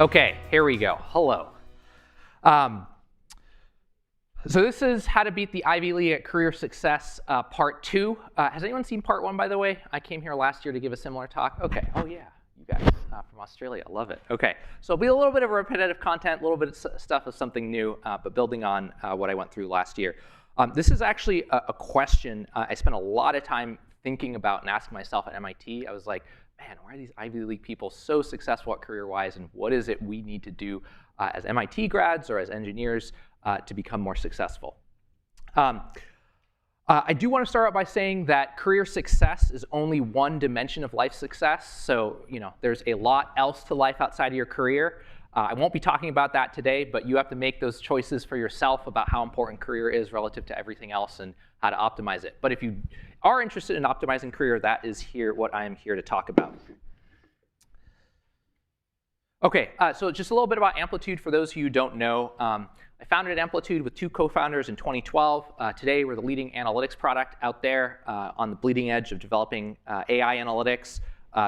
Okay, here we go. Hello. So this is how to beat the Ivy League at career success, part 2. Has anyone seen part 1, by the way? I came here last year to give a similar talk. Okay, oh yeah, you guys from Australia, love it. Okay, so it'll be a little bit of repetitive content, a little bit of stuff of something new, but building on what I went through last year. This is actually a question I spent a lot of time thinking about and asking myself at MIT. I was like, man, why are these Ivy League people so successful at career-wise, and what is it we need to do as MIT grads or as engineers to become more successful? I do want to start out by saying that career success is only one dimension of life success. So, there's a lot else to life outside of your career. I won't be talking about that today, but you have to make those choices for yourself about how important career is relative to everything else and how to optimize it. But if you are interested in optimizing career, that is what I am here to talk about. Okay, so just a little bit about Amplitude for those of you who don't know. I founded Amplitude with 2 co-founders in 2012. Today, we're the leading analytics product out there on the bleeding edge of developing AI analytics.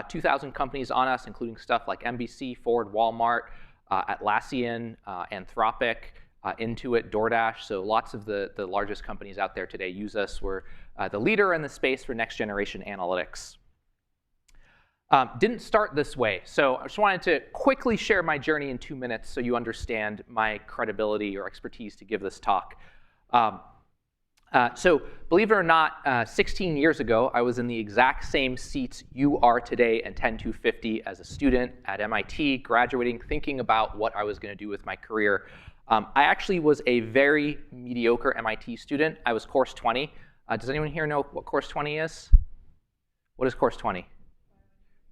2,000 companies on us, including stuff like NBC, Ford, Walmart, Atlassian, Anthropic, Intuit, DoorDash. So lots of the largest companies out there today use us. We're the leader in the space for next generation analytics. Didn't start this way. So I just wanted to quickly share my journey in 2 minutes so you understand my credibility or expertise to give this talk. So believe it or not, 16 years ago, I was in the exact same seats you are today and 10-250 as a student at MIT, graduating, thinking about what I was going to do with my career. I actually was a very mediocre MIT student. I was course 20. Does anyone here know what course 20 is? What is course 20?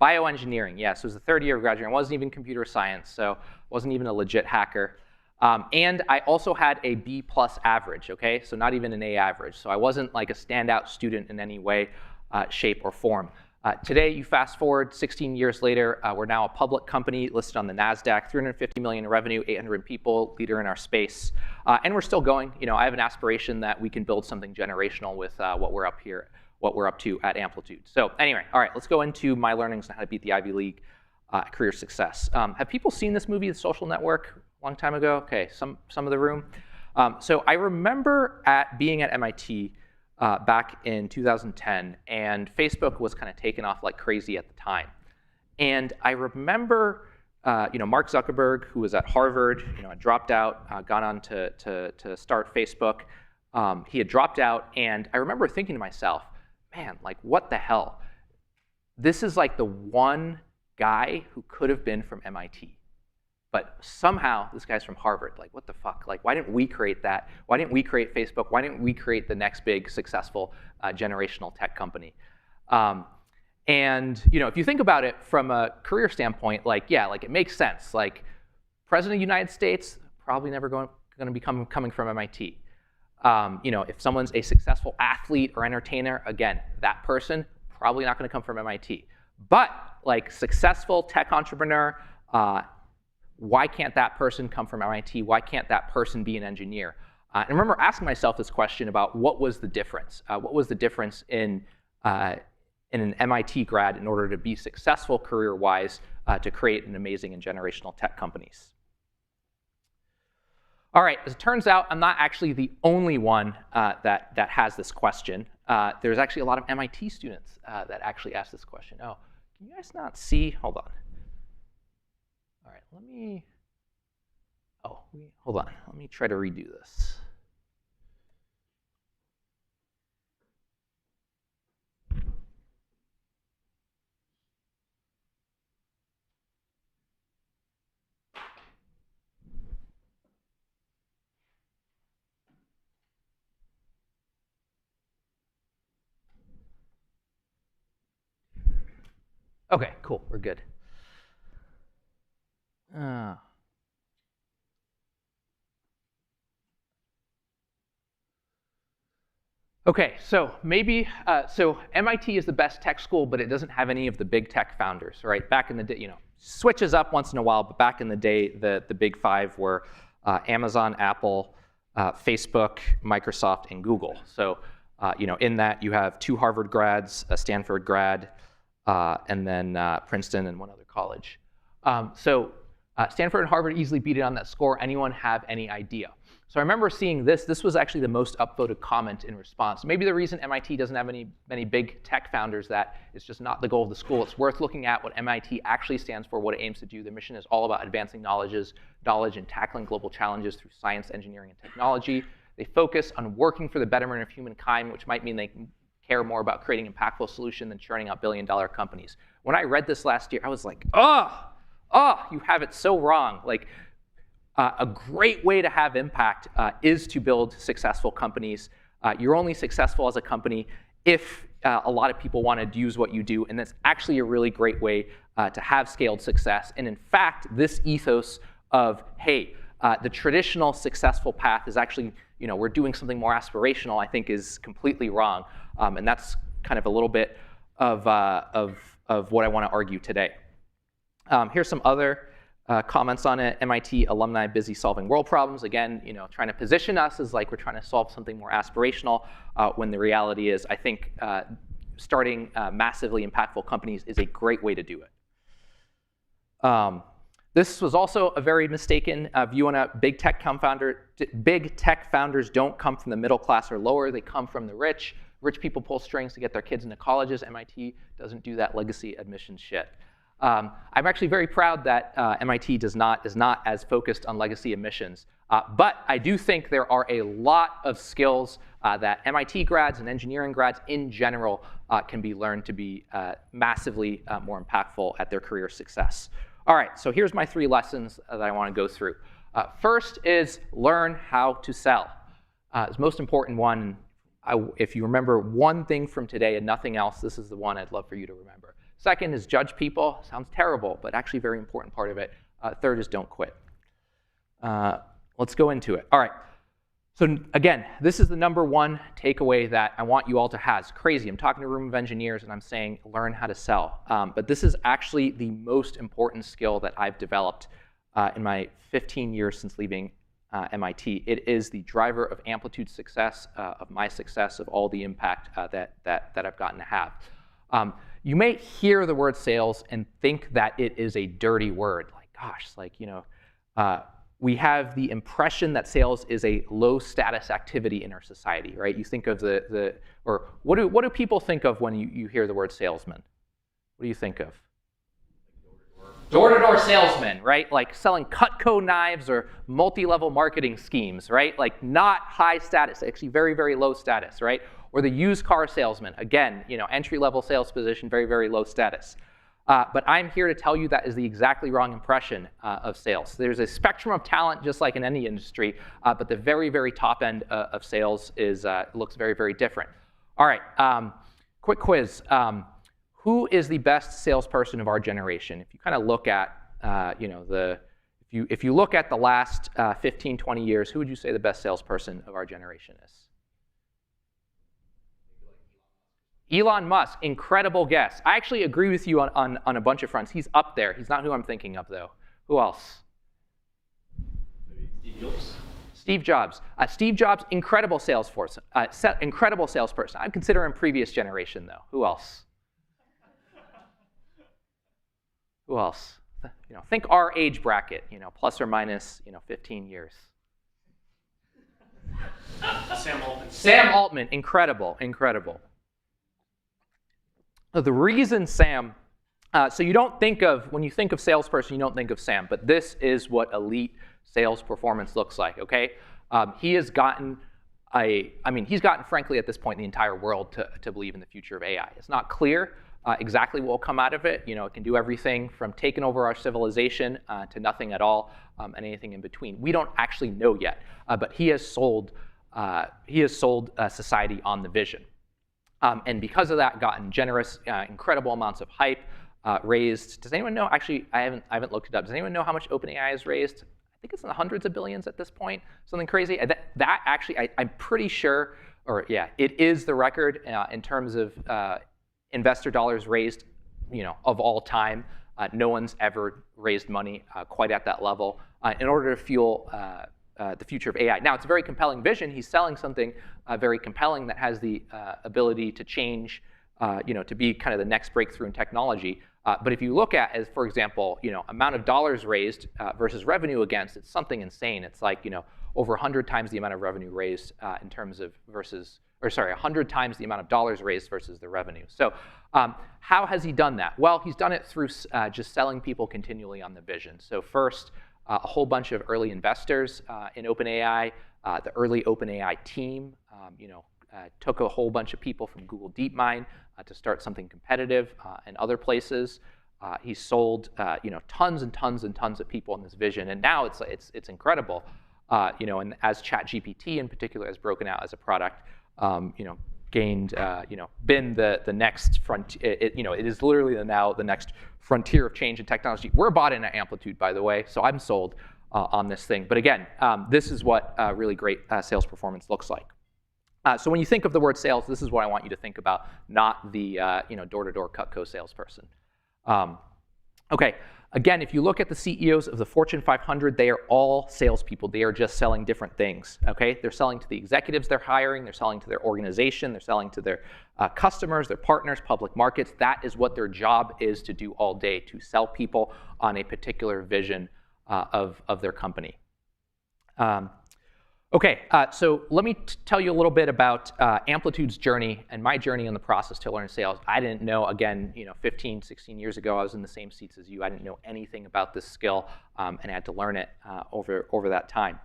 Bioengineering, yes. It was the 3rd year of graduating. I wasn't even computer science, so I wasn't even a legit hacker. And I also had a B+ average, okay? So not even an A average. So I wasn't like a standout student in any way, shape, or form. Today, you fast forward 16 years later, we're now a public company listed on the NASDAQ, 350 million in revenue, 800 people, leader in our space. And we're still going. I have an aspiration that we can build something generational with what we're up to at Amplitude. So anyway, all right, let's go into my learnings on how to beat the Ivy League career success. Have people seen this movie, The Social Network, a long time ago? Okay, some of the room. So I remember being at MIT back in 2010, and Facebook was kind of taking off like crazy at the time. And I remember Mark Zuckerberg, who was at Harvard, had dropped out, gone on to start Facebook. He had dropped out, and I remember thinking to myself, man, like, what the hell? This is like the one guy who could have been from MIT. But somehow, this guy's from Harvard. Like, what the fuck? Like, why didn't we create that? Why didn't we create Facebook? Why didn't we create the next big, successful generational tech company? And if you think about it from a career standpoint, yeah, it makes sense. Like, President of the United States, probably never going to be coming from MIT. If someone's a successful athlete or entertainer, again, that person probably not going to come from MIT. But like successful tech entrepreneur, why can't that person come from MIT? Why can't that person be an engineer? And I remember asking myself this question about what was the difference? What was the difference in an MIT grad in order to be successful career-wise to create an amazing and generational tech companies? All right, as it turns out, I'm not actually the only one that has this question. There's actually a lot of MIT students that actually ask this question. Oh, can you guys not see? Hold on. All right, hold on. Let me try to redo this. Okay, cool, we're good. Okay, so MIT is the best tech school, but it doesn't have any of the big tech founders, right? Back in the day, switches up once in a while, but back in the day, the big 5 were Amazon, Apple, Facebook, Microsoft, and Google. So, in that you have 2 Harvard grads, a Stanford grad, and then Princeton and one other college. Stanford and Harvard easily beat it on that score. Anyone have any idea? So I remember seeing this. This was actually the most upvoted comment in response. Maybe the reason MIT doesn't have many big tech founders that it's just not the goal of the school. It's worth looking at what MIT actually stands for, what it aims to do. The mission is all about advancing knowledge and tackling global challenges through science, engineering, and technology. They focus on working for the betterment of humankind, which might mean they care more about creating impactful solution than churning out billion-dollar companies. When I read this last year, I was like, you have it so wrong. Like, a great way to have impact is to build successful companies. You're only successful as a company if a lot of people want to use what you do, and that's actually a really great way to have scaled success. And in fact, this ethos of, hey, the traditional successful path is actually, we're doing something more aspirational, I think is completely wrong. And that's kind of a little bit of what I want to argue today. Here's some other comments on it. MIT alumni busy solving world problems. Again, trying to position us as like we're trying to solve something more aspirational, when the reality is, I think starting massively impactful companies is a great way to do it. This was also a very mistaken view on a big tech founder. Big tech founders don't come from the middle class or lower. They come from the rich. Rich people pull strings to get their kids into colleges. MIT doesn't do that legacy admissions shit. I'm actually very proud that MIT is not as focused on legacy admissions. But I do think there are a lot of skills that MIT grads and engineering grads in general can be learned to be massively more impactful at their career success. All right, so here's my 3 lessons that I want to go through. First is learn how to sell. It's the most important one. If you remember one thing from today and nothing else, this is the one I'd love for you to remember. Second is judge people. Sounds terrible, but actually a very important part of it. Third is don't quit. Let's go into it. All right. So again, this is the #1 takeaway that I want you all to have. It's crazy. I'm talking to a room of engineers and I'm saying learn how to sell. But this is actually the most important skill that I've developed in my 15 years since leaving MIT. It is the driver of Amplitude's success, of my success, of all the impact that I've gotten to have. You may hear the word sales and think that it is a dirty word. Like, gosh, like, we have the impression that sales is a low status activity in our society, right? You think of or what do people think of when you hear the word salesman? What do you think of? Door-to-door salesman, right? Like selling Cutco knives or multi-level marketing schemes, right? Like not high status, actually very, very low status, right? Or the used car salesman, again, entry-level sales position, very, very low status. But I'm here to tell you that is the exactly wrong impression of sales. There's a spectrum of talent, just like in any industry, but the very, very top end of sales looks very, very different. All right, quick quiz. Who is the best salesperson of our generation? If you kind of look at, if you look at the last 15, 20 years, who would you say the best salesperson of our generation is? Elon Musk, incredible guess. I actually agree with you on a bunch of fronts. He's up there. He's not who I'm thinking of, though. Who else? Maybe Steve Jobs. Steve Jobs. Steve Jobs, incredible salesperson. Incredible salesperson. I'd consider him previous generation, though. Who else? Who else? Think our age bracket. Plus or minus, 15 years. Sam Altman. Sam Altman, incredible, incredible. The reason Sam, so you don't think of, when you think of salesperson, you don't think of Sam, but this is what elite sales performance looks like, okay? He has gotten he's gotten, frankly, at this point, the entire world to believe in the future of AI. It's not clear exactly what will come out of it. It can do everything from taking over our civilization to nothing at all, and anything in between. We don't actually know yet, but he has sold society on the vision. And because of that, gotten generous, incredible amounts of hype raised. Does anyone know? Actually, I haven't looked it up. Does anyone know how much OpenAI has raised? I think it's in the hundreds of billions at this point. Something crazy. That actually, I'm pretty sure, it is the record in terms of investor dollars raised, of all time. No one's ever raised money quite at that level in order to fuel the future of AI. Now, it's a very compelling vision. He's selling something very compelling that has the ability to change, to be kind of the next breakthrough in technology. But if you look at, as for example, amount of dollars raised versus revenue against, it's something insane. It's like over 100 times the amount of revenue raised in terms of 100 times the amount of dollars raised versus the revenue. So how has he done that? Well, he's done it through just selling people continually on the vision. So first, a whole bunch of early investors in OpenAI, the early OpenAI team, took a whole bunch of people from Google DeepMind to start something competitive in other places. He sold tons and tons and tons of people in this vision, and now it's incredible. And as ChatGPT in particular has broken out as a product, gained, been the next frontier. It is literally now the next frontier of change in technology. We're bought in at Amplitude, by the way, so I'm sold on this thing. But again, this is what really great sales performance looks like. So when you think of the word sales, this is what I want you to think about, not the door-to-door Cutco salesperson. Okay, again, if you look at the CEOs of the Fortune 500, they are all salespeople. They are just selling different things. Okay, they're selling to the executives they're hiring. They're selling to their organization. They're selling to their customers, their partners, public markets. That is what their job is to do all day, to sell people on a particular vision of their company. Okay, so let me tell you a little bit about Amplitude's journey and my journey in the process to learn sales. I didn't know, again, 15, 16 years ago, I was in the same seats as you. I didn't know anything about this skill, and I had to learn it over that time.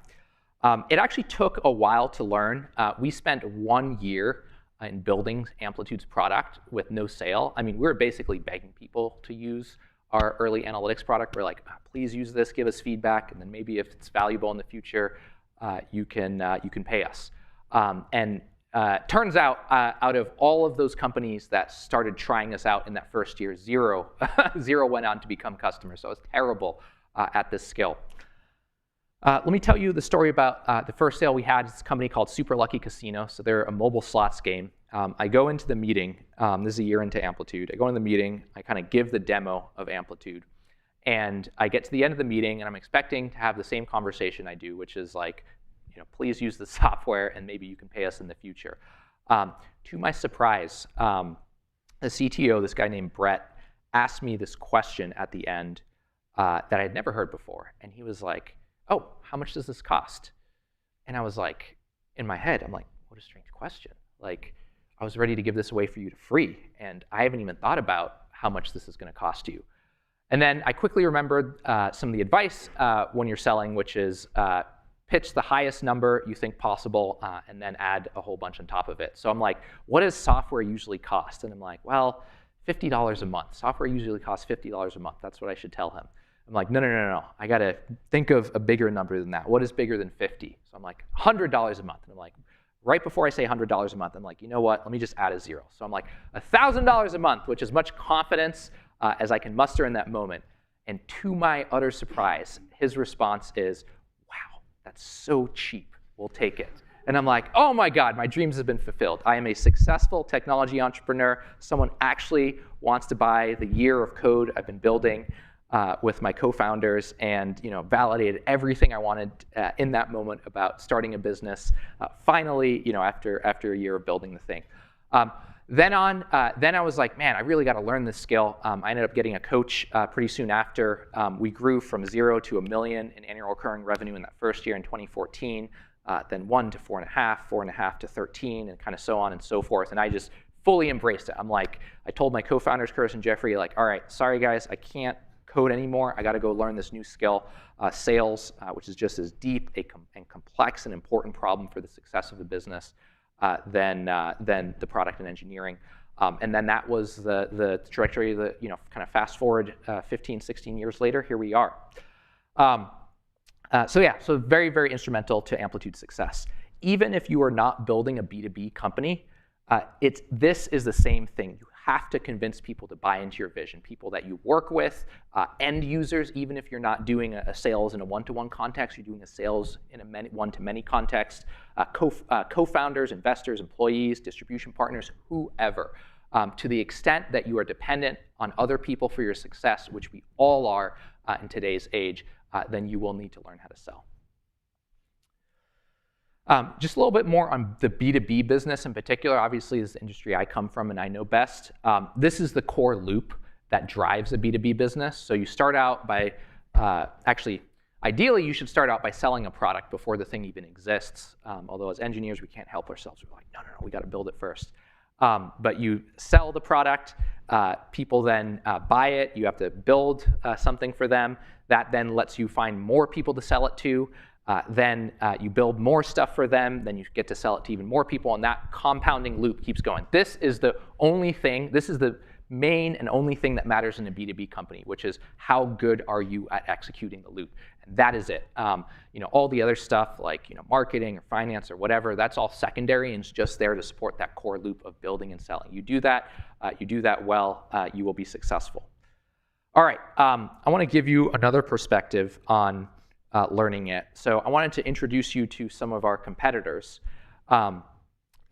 It actually took a while to learn. We spent 1 year in building Amplitude's product with no sale. I mean, we were basically begging people to use our early analytics product. We're like, please use this, give us feedback, and then maybe if it's valuable in the future, you can pay us. Turns out, out of all of those companies that started trying us out in that first year, zero went on to become customers. So I was terrible at this skill. Let me tell you the story about the first sale we had. It's a company called Super Lucky Casino. So they're a mobile slots game. I go into the meeting. This is a year into Amplitude. I go into the meeting. I kind of give the demo of Amplitude. And I get to the end of the meeting, and I'm expecting to have the same conversation I do, which is like, please use the software, and maybe you can pay us in the future. To my surprise, the CTO, this guy named Brett, asked me this question at the end that I had never heard before. And he was like, oh, how much does this cost? And I was like, in my head, I'm like, what a strange question. Like, I was ready to give this away for you to free, and I haven't even thought about how much this is going to cost you. And then I quickly remembered some of the advice when you're selling, which is pitch the highest number you think possible and then add a whole bunch on top of it. So I'm like, what does software usually cost? And I'm like, well, $50 a month. Software usually costs $50 a month. That's what I should tell him. I'm like, no. I got to think of a bigger number than that. What is bigger than 50? So I'm like, $100 a month. And I'm like, right before I say $100 a month, I'm like, you know what? Let me just add a zero. So I'm like, $1,000 a month, which is much confidence as I can muster in that moment. And to my utter surprise, his response is, wow, that's so cheap. We'll take it. And I'm like, oh my God, my dreams have been fulfilled. I am a successful technology entrepreneur. Someone actually wants to buy the year of code I've been building with my co-founders, and validated everything I wanted in that moment about starting a business. Finally, after a year of building the thing. Then I was like, man, I really got to learn this skill. I ended up getting a coach pretty soon after. We grew from 0 to $1 million in annual recurring revenue in that first year in 2014. Then 1 to 4.5, 4.5 to 13, and kind of so on and so forth. And I just fully embraced it. I'm like, I told my co-founders, Curtis and Jeffrey, like, all right, sorry guys, I can't code anymore. I got to go learn this new skill, sales, which is just as deep and complex and important problem for the success of the business than the product and engineering. And then that was the trajectory that, kind of fast forward 15, 16 years later, here we are. So very, very instrumental to Amplitude's success. Even if you are not building a B2B company, this is the same thing. You have to convince people to buy into your vision, people that you work with, end users, even if you're not doing a sales in a one-to-one context, you're doing a sales in a one-to-many context, co-founders, investors, employees, distribution partners, whoever. To the extent that you are dependent on other people for your success, which we all are in today's age, then you will need to learn how to sell. Just a little bit more on the B2B business in particular. Obviously, this is the industry I come from and I know best. This is the core loop. that drives a B2B business. So you start out by, actually, ideally you should start out by selling a product before the thing even exists. Although as engineers, we can't help ourselves. We're like, no, we got to build it first. But you sell the product, people then buy it, you have to build something for them. That then lets you find more people to sell it to. Then you build more stuff for them, then you get to sell it to even more people, and that compounding loop keeps going. This is the only thing, this is the main and only thing that matters in a B2B company, which is how good are you at executing the loop. And that is it. All the other stuff like marketing or finance or whatever, that's all secondary and it's just there to support that core loop of building and selling. You do that well, you will be successful. All right, I want to give you another perspective on learning it. So I wanted to introduce you to some of our competitors.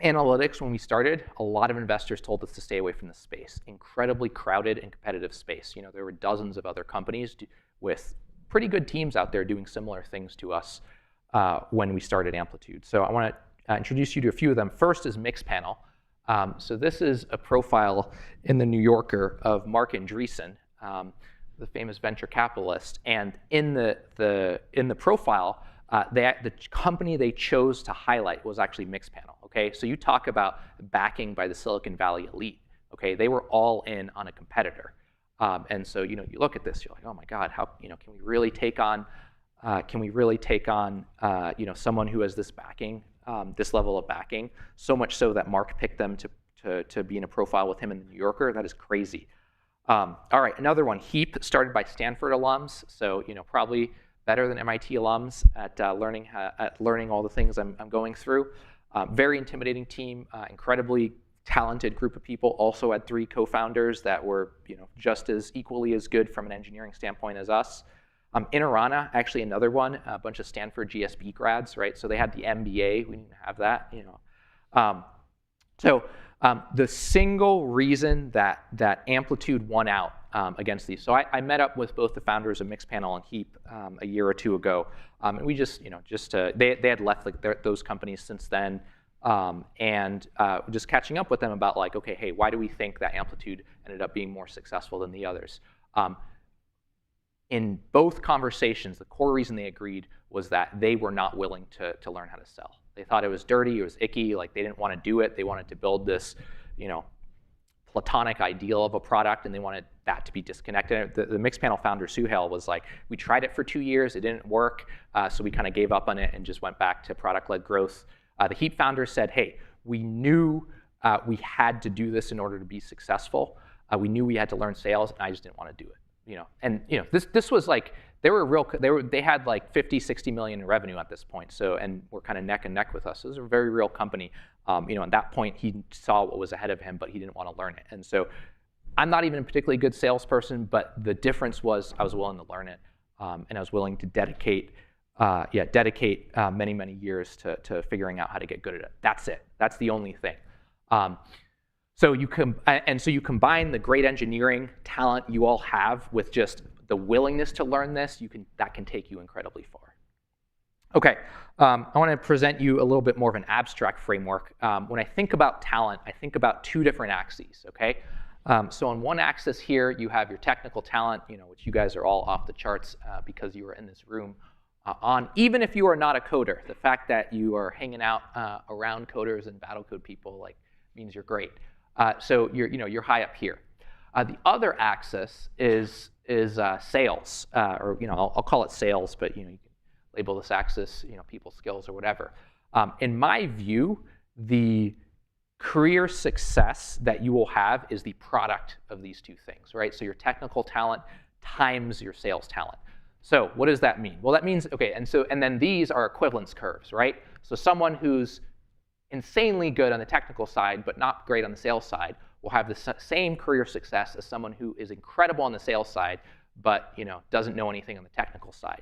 Analytics, when we started, a lot of investors told us to stay away from the space. Incredibly crowded and competitive space. There were dozens of other companies with pretty good teams out there doing similar things to us when we started Amplitude. So I want to introduce you to a few of them. First is Mixpanel. So this is a profile in the New Yorker of Mark Andreessen, the famous venture capitalist. And in the profile, the company they chose to highlight was actually Mixpanel. Okay, so you talk about backing by the Silicon Valley elite. Okay, they were all in on a competitor, and so you look at this, you're like, oh my God, how can we really take on someone who has this backing, this level of backing, so much so that Mark picked them to be in a profile with him in the New Yorker. That is crazy. All right, another one, Heap, started by Stanford alums, so probably better than MIT alums at learning all the things I'm going through. Very intimidating team, incredibly talented group of people. Also had 3 co-founders that were just as equally as good from an engineering standpoint as us. Interana, actually another one, a bunch of Stanford GSB grads, right? So they had the MBA. We didn't have that, the single reason that Amplitude won out against these. So I met up with both the founders of Mixpanel and Heap a year or 2 ago, and we just they had left those companies since then, and just catching up with them about like, okay, hey, why do we think that Amplitude ended up being more successful than the others? In both conversations, the core reason they agreed was that they were not willing to learn how to sell. They thought it was dirty, it was icky, like they didn't want to do it. They wanted to build this, platonic ideal of a product, and they wanted that to be disconnected. The Mixpanel founder, Suhail, was like, we tried it for 2 years, it didn't work, so we kind of gave up on it and just went back to product-led growth. The Heap founder said, hey, we knew we had to do this in order to be successful. We knew we had to learn sales, and I just didn't want to do it. This was like, they had like 50, 60 million in revenue at this point. So, and we're kind of neck and neck with us. So it was a very real company. At that point, he saw what was ahead of him, but he didn't want to learn it. And so I'm not even a particularly good salesperson, but the difference was I was willing to learn it. And I was willing to dedicate many, many years to figuring out how to get good at it. That's it. That's the only thing. So you combine the great engineering talent you all have with just the willingness to learn this, that can take you incredibly far. Okay, I want to present you a little bit more of an abstract framework. When I think about talent, I think about 2 different axes, okay? So on one axis here, you have your technical talent, which you guys are all off the charts because you are in this room even if you are not a coder. The fact that you are hanging out around coders and Battlecode people means you're great. So you're high up here. The other axis is sales, or I'll call it sales, but you can label this axis people skills or whatever. In my view, the career success that you will have is the product of these 2 things, right? So your technical talent times your sales talent. So what does that mean? Well, that means, okay, and then these are equivalence curves, right? So someone who's insanely good on the technical side but not great on the sales side will have the same career success as someone who is incredible on the sales side but doesn't know anything on the technical side.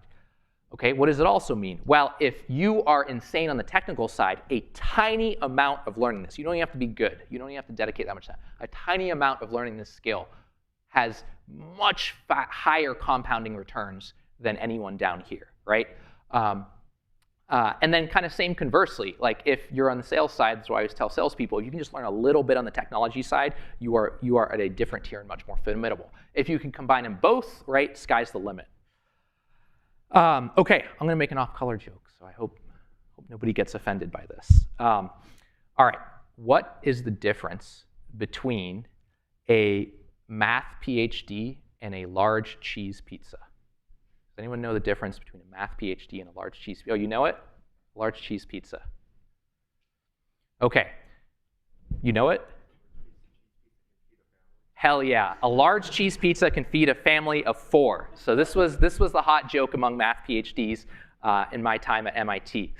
Okay, what does it also mean? Well, if you are insane on the technical side, a tiny amount of learning this, you don't even have to be good, you don't even have to dedicate that much time, a tiny amount of learning this skill has much higher compounding returns than anyone down here, right? And then kind of same conversely, like if you're on the sales side, that's why I always tell salespeople, if you can just learn a little bit on the technology side, you are at a different tier and much more formidable. If you can combine them both, right, sky's the limit. Okay, I'm gonna make an off-color joke, so I hope nobody gets offended by this. All right, what is the difference between a math PhD and a large cheese pizza? Does anyone know the difference between a math PhD and a large cheese pizza? Oh, you know it? Large cheese pizza. Okay. You know it? Hell yeah. A large cheese pizza can feed a family of 4. So this was the hot joke among math PhDs in my time at MIT.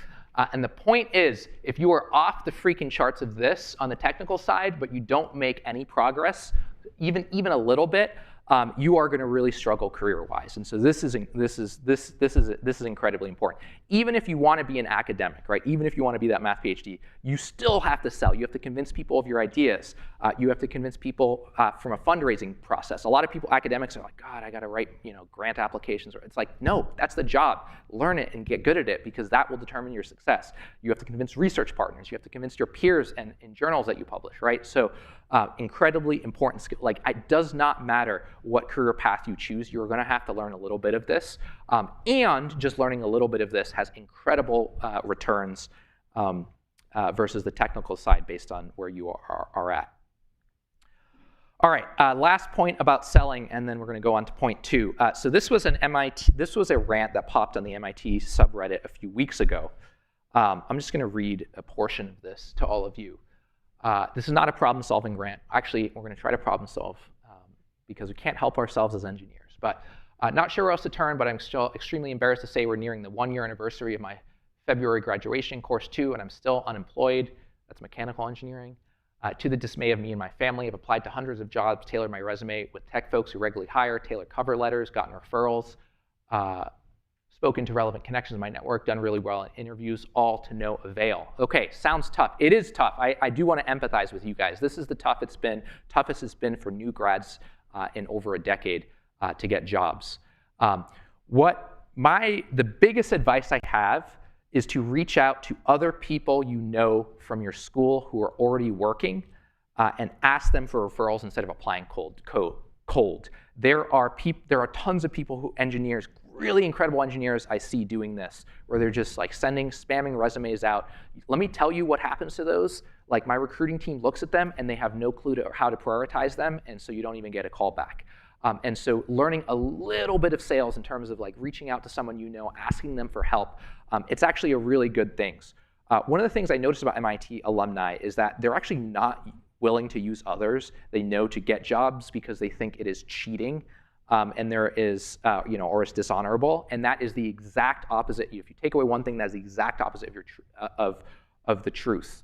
And the point is, if you are off the freaking charts of this on the technical side, but you don't make any progress, even a little bit, you are going to really struggle career-wise. And so this is incredibly important. Even if you want to be an academic, right? Even if you want to be that math PhD, you still have to sell. You have to convince people of your ideas. You have to convince people from a fundraising process. A lot of people, academics, are like, God, I got to write, grant applications. It's like, no, that's the job. Learn it and get good at it because that will determine your success. You have to convince research partners. You have to convince your peers and in journals that you publish, right? So incredibly important skill. Like, it does not matter what career path you choose. You're going to have to learn a little bit of this. And just learning a little bit of this has incredible returns versus the technical side based on where you are at. All right, last point about selling, and then we're going to go on to point 2. So this was a rant that popped on the MIT subreddit a few weeks ago. I'm just going to read a portion of this to all of you. This is not a problem-solving rant. Actually, we're going to try to problem solve because we can't help ourselves as engineers. But not sure where else to turn, but I'm still extremely embarrassed to say we're nearing the 1-year anniversary of my February graduation, course 2, and I'm still unemployed. That's mechanical engineering. To the dismay of me and my family, I've applied to hundreds of jobs, tailored my resume with tech folks who regularly hire, tailored cover letters, gotten referrals, spoken to relevant connections in my network, done really well in interviews, all to no avail. Okay, sounds tough. It is tough. I do want to empathize with you guys. This is the toughest it's been for new grads in over a decade to get jobs. The biggest advice I have is to reach out to other people you know from your school who are already working and ask them for referrals instead of applying cold. There are tons of people engineers, really incredible engineers I see doing this, where they're just like spamming resumes out. Let me tell you what happens to those. Like, my recruiting team looks at them and they have no clue to how to prioritize them, and so you don't even get a call back. And so learning a little bit of sales in terms of like reaching out to someone you know, asking them for help, it's actually a really good thing. One of the things I noticed about MIT alumni is that they're actually not willing to use others they know to get jobs because they think it is cheating and there is, or it's dishonorable. And that is the exact opposite. If you take away one thing, that's the exact opposite of the truth.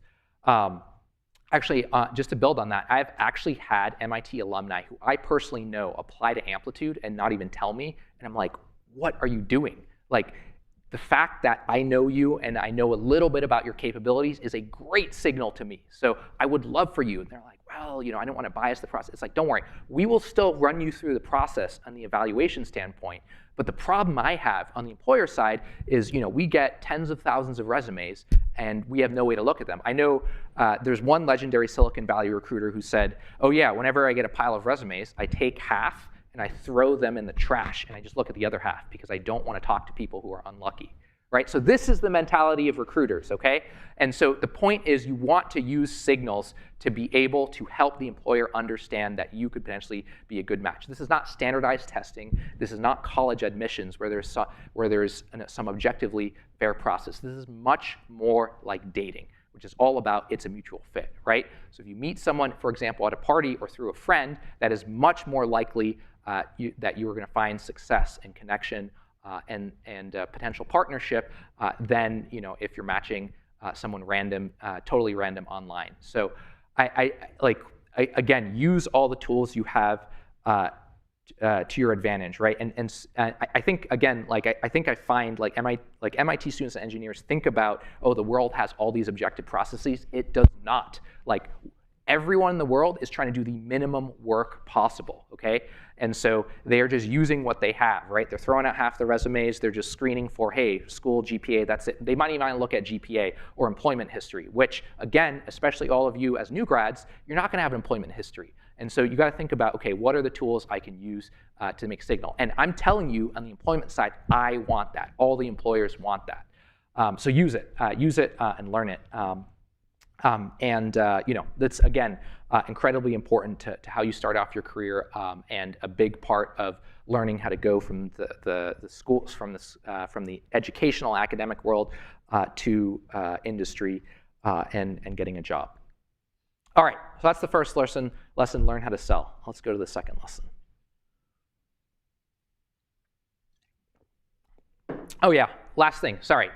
Actually, just to build on that, I've actually had MIT alumni who I personally know apply to Amplitude and not even tell me. And I'm like, what are you doing? Like, the fact that I know you and I know a little bit about your capabilities is a great signal to me. So I would love for you. And they're like, well, I don't want to bias the process. It's like, don't worry. We will still run you through the process on the evaluation standpoint. But the problem I have on the employer side is, we get tens of thousands of resumes and we have no way to look at them. I know there's one legendary Silicon Valley recruiter who said, oh yeah, whenever I get a pile of resumes, I take half and I throw them in the trash and I just look at the other half because I don't want to talk to people who are unlucky, right? So this is the mentality of recruiters, okay? And so the point is, you want to use signals to be able to help the employer understand that you could potentially be a good match. This is not standardized testing. This is not college admissions where there's some objectively fair process. This is much more like dating, which is all about it's a mutual fit, right? So if you meet someone, for example, at a party or through a friend, that is much more likely that you are going to find success and connection and potential partnership than if you're matching someone random, totally random online. So again, use all the tools you have to your advantage, right? And I think, again, I find MIT students and engineers think about, oh, the world has all these objective processes. It does not. Like, everyone in the world is trying to do the minimum work possible, okay? And so they are just using what they have, right? They're throwing out half the resumes. They're just screening for, hey, school, GPA, that's it. They might even look at GPA or employment history, which, again, especially all of you as new grads, you're not going to have an employment history. And so you got to think about, okay, what are the tools I can use to make signal? And I'm telling you, on the employment side, I want that. All the employers want that. So use it and learn it. That's, again, incredibly important to how you start off your career, and a big part of learning how to go from the schools, from the educational academic world to industry and getting a job. All right, so that's the first lesson, learn how to sell. Let's go to the second lesson. Oh yeah, last thing, sorry.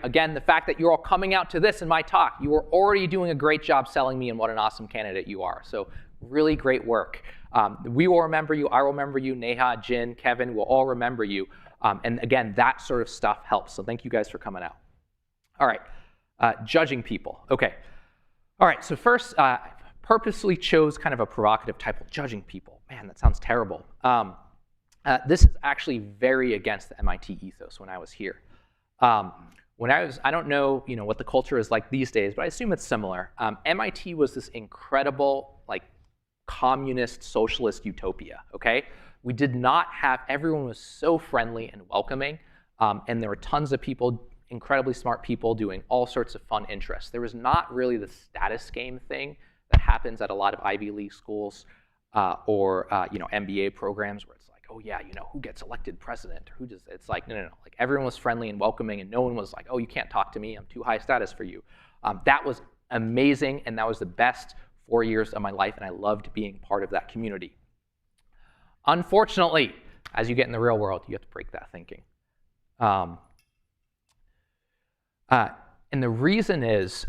Again, the fact that you're all coming out to this in my talk, you are already doing a great job selling me and what an awesome candidate you are. So really great work. We will remember you, I will remember you, Neha, Jin, Kevin will all remember you. And again, that sort of stuff helps. So thank you guys for coming out. All right, judging people, okay. All right, so first, I purposely chose kind of a provocative title, judging people. Man, that sounds terrible. This is actually very against the MIT ethos when I was here. I don't know, what the culture is like these days, but I assume it's similar. MIT was this incredible, like, communist, socialist utopia, okay? We did not have, everyone was so friendly and welcoming, and there were tons of people, incredibly smart people doing all sorts of fun interests. There was not really the status game thing that happens at a lot of Ivy League schools or MBA programs where it's like, oh yeah, who gets elected president? Or who does? It's like, no. Like everyone was friendly and welcoming, and no one was like, oh, you can't talk to me. I'm too high status for you. That was amazing, and that was the best 4 years of my life, and I loved being part of that community. Unfortunately, as you get in the real world, you have to break that thinking. And the reason is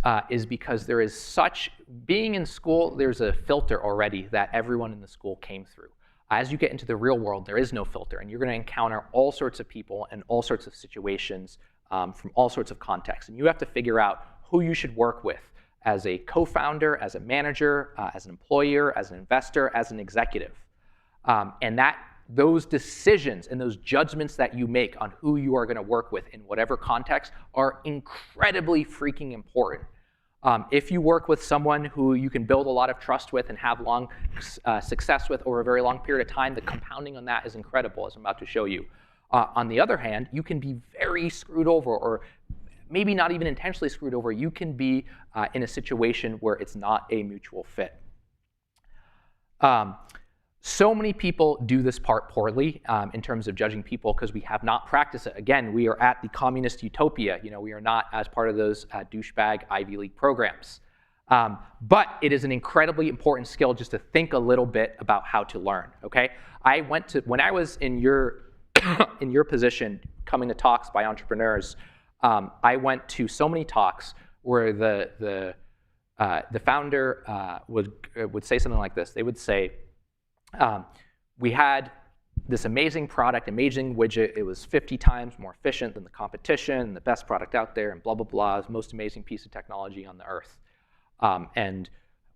because there is such, being in school, there's a filter already that everyone in the school came through. As you get into the real world, there is no filter, and you're going to encounter all sorts of people and all sorts of situations from all sorts of contexts. And you have to figure out who you should work with as a co-founder, as a manager, as an employer, as an investor, as an executive. And those decisions and those judgments that you make on who you are going to work with in whatever context are incredibly freaking important. If you work with someone who you can build a lot of trust with and have long success with over a very long period of time, the compounding on that is incredible, as I'm about to show you. On the other hand, you can be very screwed over, or maybe not even intentionally screwed over. You can be in a situation where it's not a mutual fit. So many people do this part poorly in terms of judging people because we have not practiced it. Again, we are at the communist utopia. We are not as part of those douchebag Ivy League programs. But it is an incredibly important skill just to think a little bit about how to learn, okay? When I was in your in your position coming to talks by entrepreneurs, I went to so many talks where the founder would say something like this. They would say, we had this amazing product, amazing widget. It was 50 times more efficient than the competition, the best product out there, and blah, blah, blah. It's the most amazing piece of technology on the earth.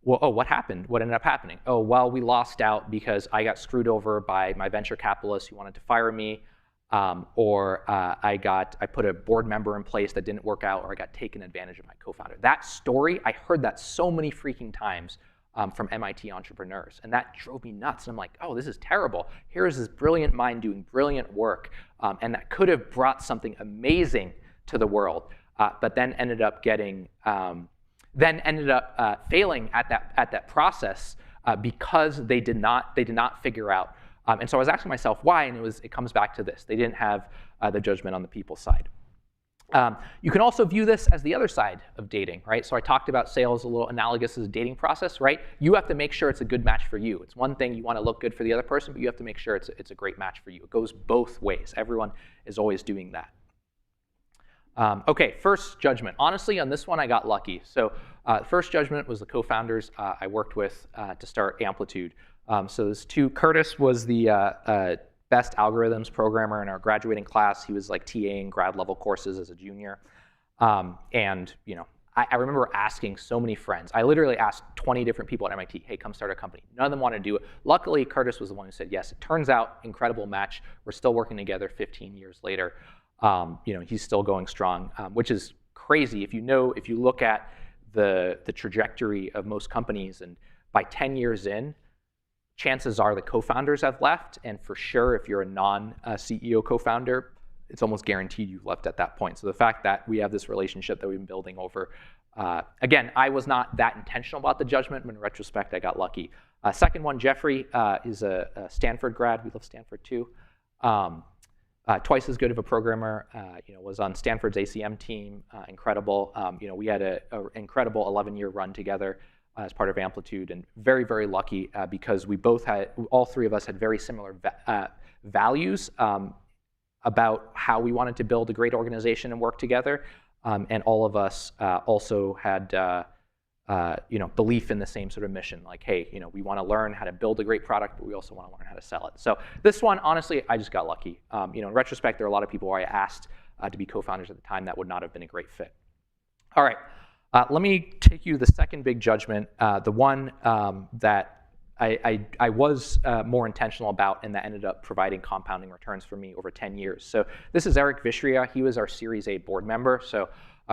What happened? What ended up happening? Oh, well, we lost out because I got screwed over by my venture capitalist who wanted to fire me, or I put a board member in place that didn't work out, or I got taken advantage of my co-founder. That story, I heard that so many freaking times from MIT entrepreneurs, and that drove me nuts. And I'm like, oh, this is terrible. Here is this brilliant mind doing brilliant work, and that could have brought something amazing to the world, but then ended up failing at that process because they did not figure out. And so I was asking myself why, and it comes back to this: they didn't have the judgment on the people side. You can also view this as the other side of dating, right? So I talked about sales a little analogous as a dating process, right? You have to make sure it's a good match for you. It's one thing you want to look good for the other person, but you have to make sure it's a great match for you. It goes both ways. Everyone is always doing that. Okay, first judgment. Honestly, on this one, I got lucky. So first judgment was the co-founders I worked with to start Amplitude. So there's two. Curtis was the best algorithms programmer in our graduating class. He was like TAing grad level courses as a junior. And I remember asking so many friends. I literally asked 20 different people at MIT, hey, come start a company. None of them wanted to do it. Luckily, Curtis was the one who said yes. It turns out, incredible match. We're still working together 15 years later. He's still going strong, which is crazy. If you look at the trajectory of most companies, and by 10 years in, chances are the co-founders have left, and for sure, if you're a non-CEO co-founder, it's almost guaranteed you've left at that point. So the fact that we have this relationship that we've been building over, again, I was not that intentional about the judgment, but in retrospect, I got lucky. Second one, Jeffrey is a Stanford grad. We love Stanford too. Twice as good of a programmer, was on Stanford's ACM team, incredible. We had an incredible 11-year run together as part of Amplitude, and very, very lucky because all three of us had very similar values about how we wanted to build a great organization and work together, and all of us also had belief in the same sort of mission, like, hey, we want to learn how to build a great product, but we also want to learn how to sell it. So this one, honestly, I just got lucky. In retrospect, there are a lot of people who I asked to be co-founders at the time that would not have been a great fit. All right, let me take you to the second big judgment, the one that I was more intentional about, and that ended up providing compounding returns for me over 10 years. So this is Eric Vishria. He was our Series A board member. So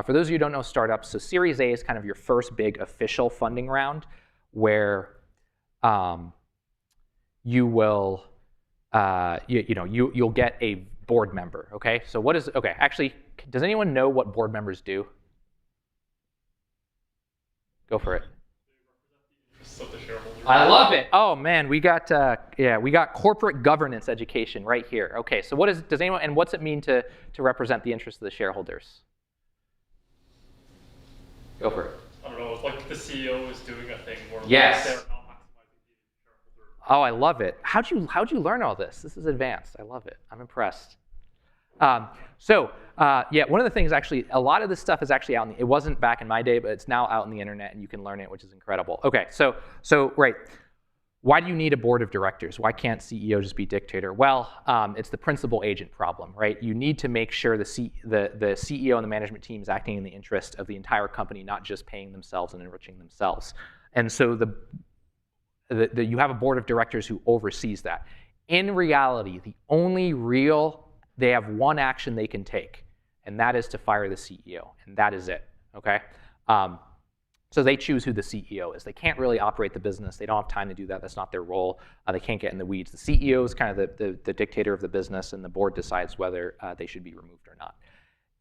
for those of you who don't know startups, so Series A is kind of your first big official funding round, where you will you'll get a board member. Okay. So actually, does anyone know what board members do? Go for it. Of the shareholder. I love it. Oh man, we got corporate governance education right here. Okay, so what's it mean to represent the interests of the shareholders? Go for it. I don't know. It's like the CEO is doing a thing where yes. they're not maximizing the shareholder. Oh, I love it. How'd you learn all this? This is advanced. I love it. I'm impressed. One of the things, actually, a lot of this stuff is actually out it wasn't back in my day, but it's now out on the internet, and you can learn it, which is incredible. Okay, so right. Why do you need a board of directors? Why can't CEO just be dictator? Well, it's the principal agent problem, right? You need to make sure the CEO and the management team is acting in the interest of the entire company, not just paying themselves and enriching themselves. And so you have a board of directors who oversees that. In reality, they have one action they can take, and that is to fire the CEO, and that is it, okay? So they choose who the CEO is. They can't really operate the business. They don't have time to do that. That's not their role. They can't get in the weeds. The CEO is kind of the dictator of the business, and the board decides whether they should be removed or not.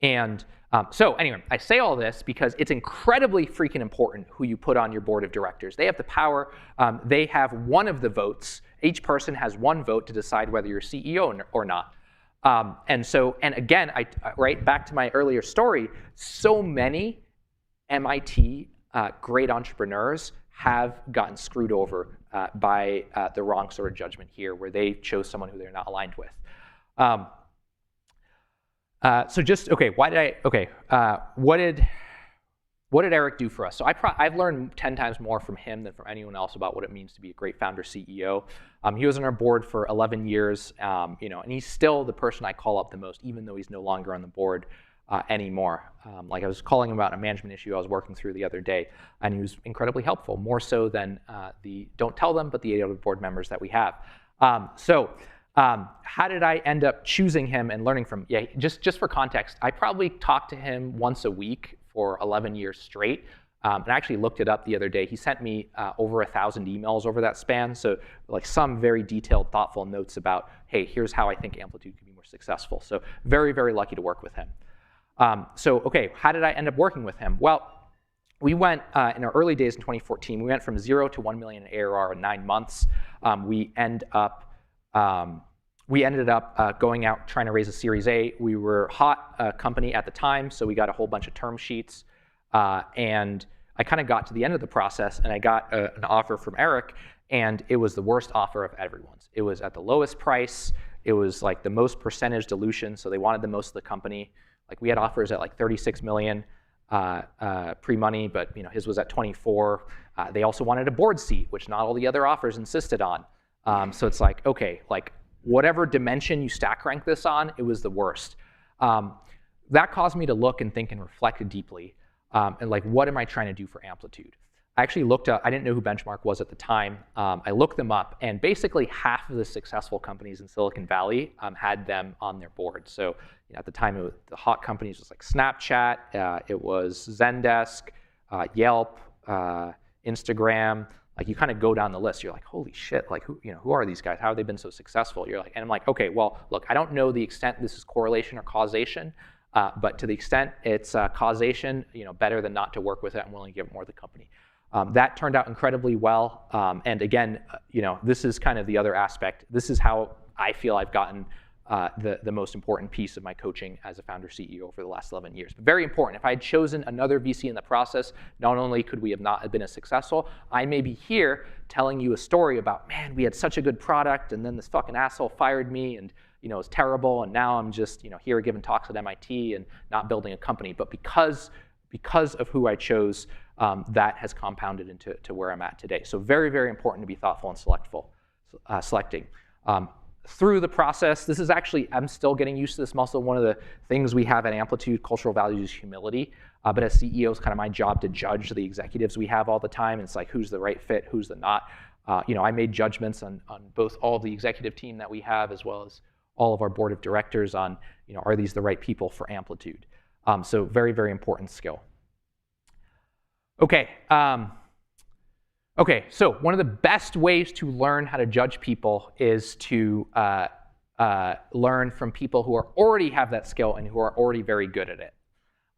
And so anyway, I say all this because it's incredibly freaking important who you put on your board of directors. They have the power. They have one of the votes. Each person has one vote to decide whether you're CEO or not. And again, right back to my earlier story, so many MIT great entrepreneurs have gotten screwed over by the wrong sort of judgment here, where they chose someone who they're not aligned with. What did Eric do for us? So I've learned 10 times more from him than from anyone else about what it means to be a great founder CEO. He was on our board for 11 years, and he's still the person I call up the most, even though he's no longer on the board anymore. Like I was calling him about a management issue I was working through the other day, and he was incredibly helpful, more so than the don't tell them, but the 8 other board members that we have. How did I end up choosing him and learning from? Yeah, just for context, I probably talked to him once a week for 11 years straight. And I actually looked it up the other day. He sent me over 1,000 emails over that span. So like some very detailed, thoughtful notes about, hey, here's how I think Amplitude can be more successful. So very, very lucky to work with him. How did I end up working with him? Well, we went, in our early days in 2014, we went from 0 to 1 million in ARR in 9 months. We ended up going out trying to raise a Series A. We were a hot company at the time, so we got a whole bunch of term sheets. And I kind of got to the end of the process, and I got an offer from Eric, and it was the worst offer of everyone's. It was at the lowest price. It was like the most percentage dilution, so they wanted the most of the company. Like we had offers at like 36 million pre-money, but his was at 24. They also wanted a board seat, which not all the other offers insisted on. So it's like, okay, like whatever dimension you stack rank this on, it was the worst. That caused me to look and think and reflect deeply. and like, what am I trying to do for Amplitude? I actually looked up, I didn't know who Benchmark was at the time. I looked them up, and basically half of the successful companies in Silicon Valley had them on their board. So at the time, the hot companies was like Snapchat, it was Zendesk, Yelp, Instagram. Like, you kind of go down the list. You're like, holy shit, like, who are these guys? How have they been so successful? You're like, and I'm like, okay, well, look, I don't know the extent this is correlation or causation, but to the extent it's causation, better than not to work with it. I'm willing to give it more to the company. That turned out incredibly well. And again, this is kind of the other aspect. This is how I feel I've gotten the most important piece of my coaching as a founder CEO over the last 11 years. But very important. If I had chosen another VC in the process, not only could we have not been as successful, I may be here telling you a story about, man, we had such a good product, and then this fucking asshole fired me, and it was terrible, and now I'm just here giving talks at MIT and not building a company. But because of who I chose, that has compounded into where I'm at today. So very, very important to be thoughtful and selecting. Through the process, this is actually, I'm still getting used to this muscle. One of the things we have at Amplitude, cultural values, is humility. But as CEO, it's kind of my job to judge the executives we have all the time. It's like, who's the right fit, who's the not. I made judgments on both all of the executive team that we have, as well as all of our board of directors on, are these the right people for Amplitude? So very, very important skill. Okay. So one of the best ways to learn how to judge people is to learn from people who already have that skill and who are already very good at it.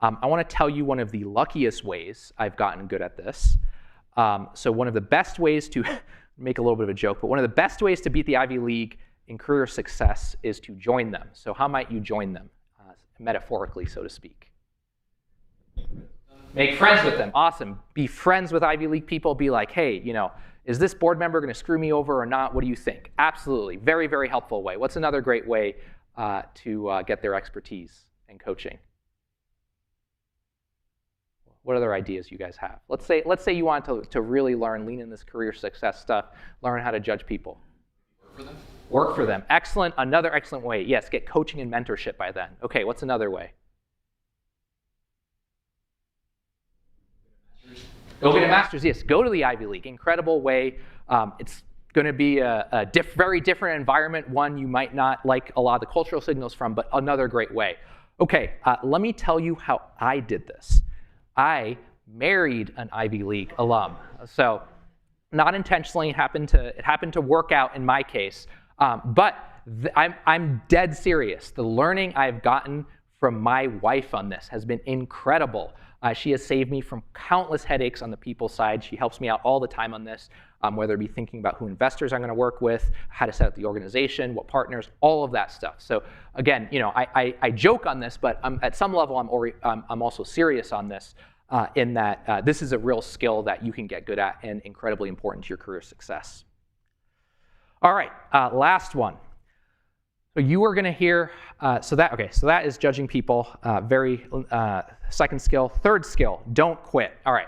I want to tell you one of the luckiest ways I've gotten good at this. So one of the best ways to make a little bit of a joke, but one of the best ways to beat the Ivy League in career success is to join them. So how might you join them, metaphorically, so to speak? Make friends with them. Awesome. Be friends with Ivy League people. Be like, hey, is this board member going to screw me over or not? What do you think? Absolutely. Very, very helpful way. What's another great way to get their expertise and coaching? What other ideas you guys have? Let's say you want to really lean in this career success stuff, learn how to judge people. Work for them. Work for them. Excellent. Another excellent way. Yes, get coaching and mentorship by then. Okay, what's another way? Go get a master's. Yes, go to the Ivy League. Incredible way. It's going to be a very different environment, one you might not like a lot of the cultural signals from, but another great way. Okay, let me tell you how I did this. I married an Ivy League alum. So not intentionally, it happened to work out in my case. But I'm dead serious. The learning I've gotten from my wife on this has been incredible. She has saved me from countless headaches on the people side. She helps me out all the time on this, whether it be thinking about who investors I'm going to work with, how to set up the organization, what partners, all of that stuff. So again, I joke on this, but at some level I'm also serious on this, in that this is a real skill that you can get good at and incredibly important to your career success. All right, last one. So you are going to hear, so that is judging people. Second skill. Third skill, don't quit. All right,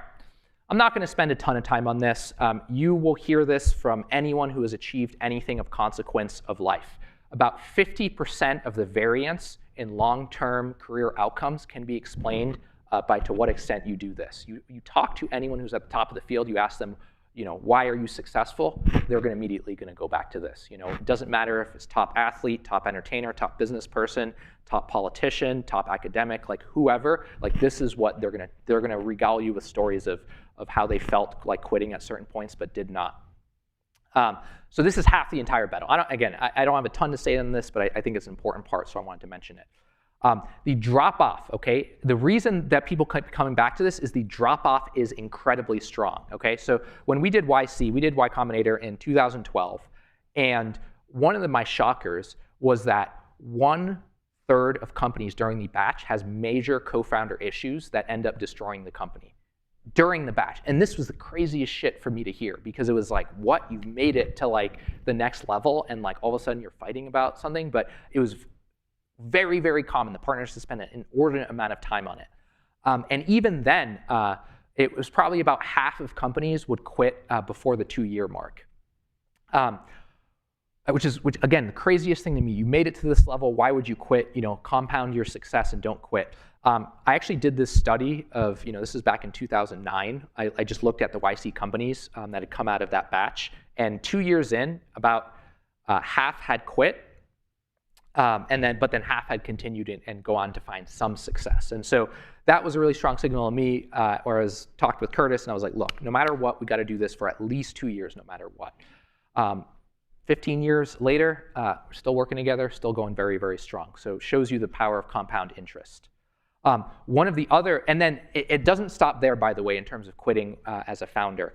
I'm not going to spend a ton of time on this. You will hear this from anyone who has achieved anything of consequence of life. About 50% of the variance in long-term career outcomes can be explained by to what extent you do this. You talk to anyone who's at the top of the field, you ask them, why are you successful? They're immediately going to go back to this. It doesn't matter if it's top athlete, top entertainer, top business person, top politician, top academic, like whoever. Like this is what they're going to regale you with stories of how they felt like quitting at certain points but did not. So this is half the entire battle. I don't have a ton to say on this, but I think it's an important part, so I wanted to mention it. The drop-off, okay? The reason that people keep coming back to this is the drop-off is incredibly strong, okay? So when we did YC, we did Y Combinator in 2012, and one of my shockers was that 1/3 of companies during the batch has major co-founder issues that end up destroying the company during the batch. And this was the craziest shit for me to hear, because it was like, what? You've made it to like the next level, and like all of a sudden you're fighting about something, but it was very, very common. The partners to spend an inordinate amount of time on it. And even then, it was probably about half of companies would quit before the 2-year mark. Which again, the craziest thing to me. You made it to this level. Why would you quit? Compound your success and don't quit. I actually did this study of, this is back in 2009. I just looked at the YC companies that had come out of that batch. And 2 years in, about half had quit. But then half had continued and go on to find some success. And so that was a really strong signal to me, where I was talked with Curtis, and I was like, look, no matter what, we got to do this for at least 2 years, no matter what. 15 years later, we're still working together, still going very, very strong. So it shows you the power of compound interest. One of the other, and then it doesn't stop there, by the way, in terms of quitting as a founder.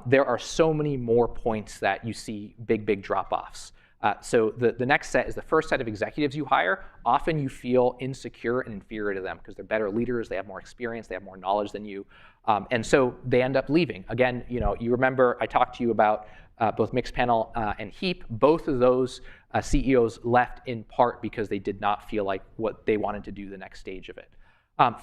There are so many more points that you see big drop-offs. So the next set is the first set of executives you hire. Often you feel insecure and inferior to them because they're better leaders, they have more experience, they have more knowledge than you. And so they end up leaving. Again, you remember I talked to you about both Mixpanel and Heap. Both of those CEOs left in part because they did not feel like what they wanted to do the next stage of it.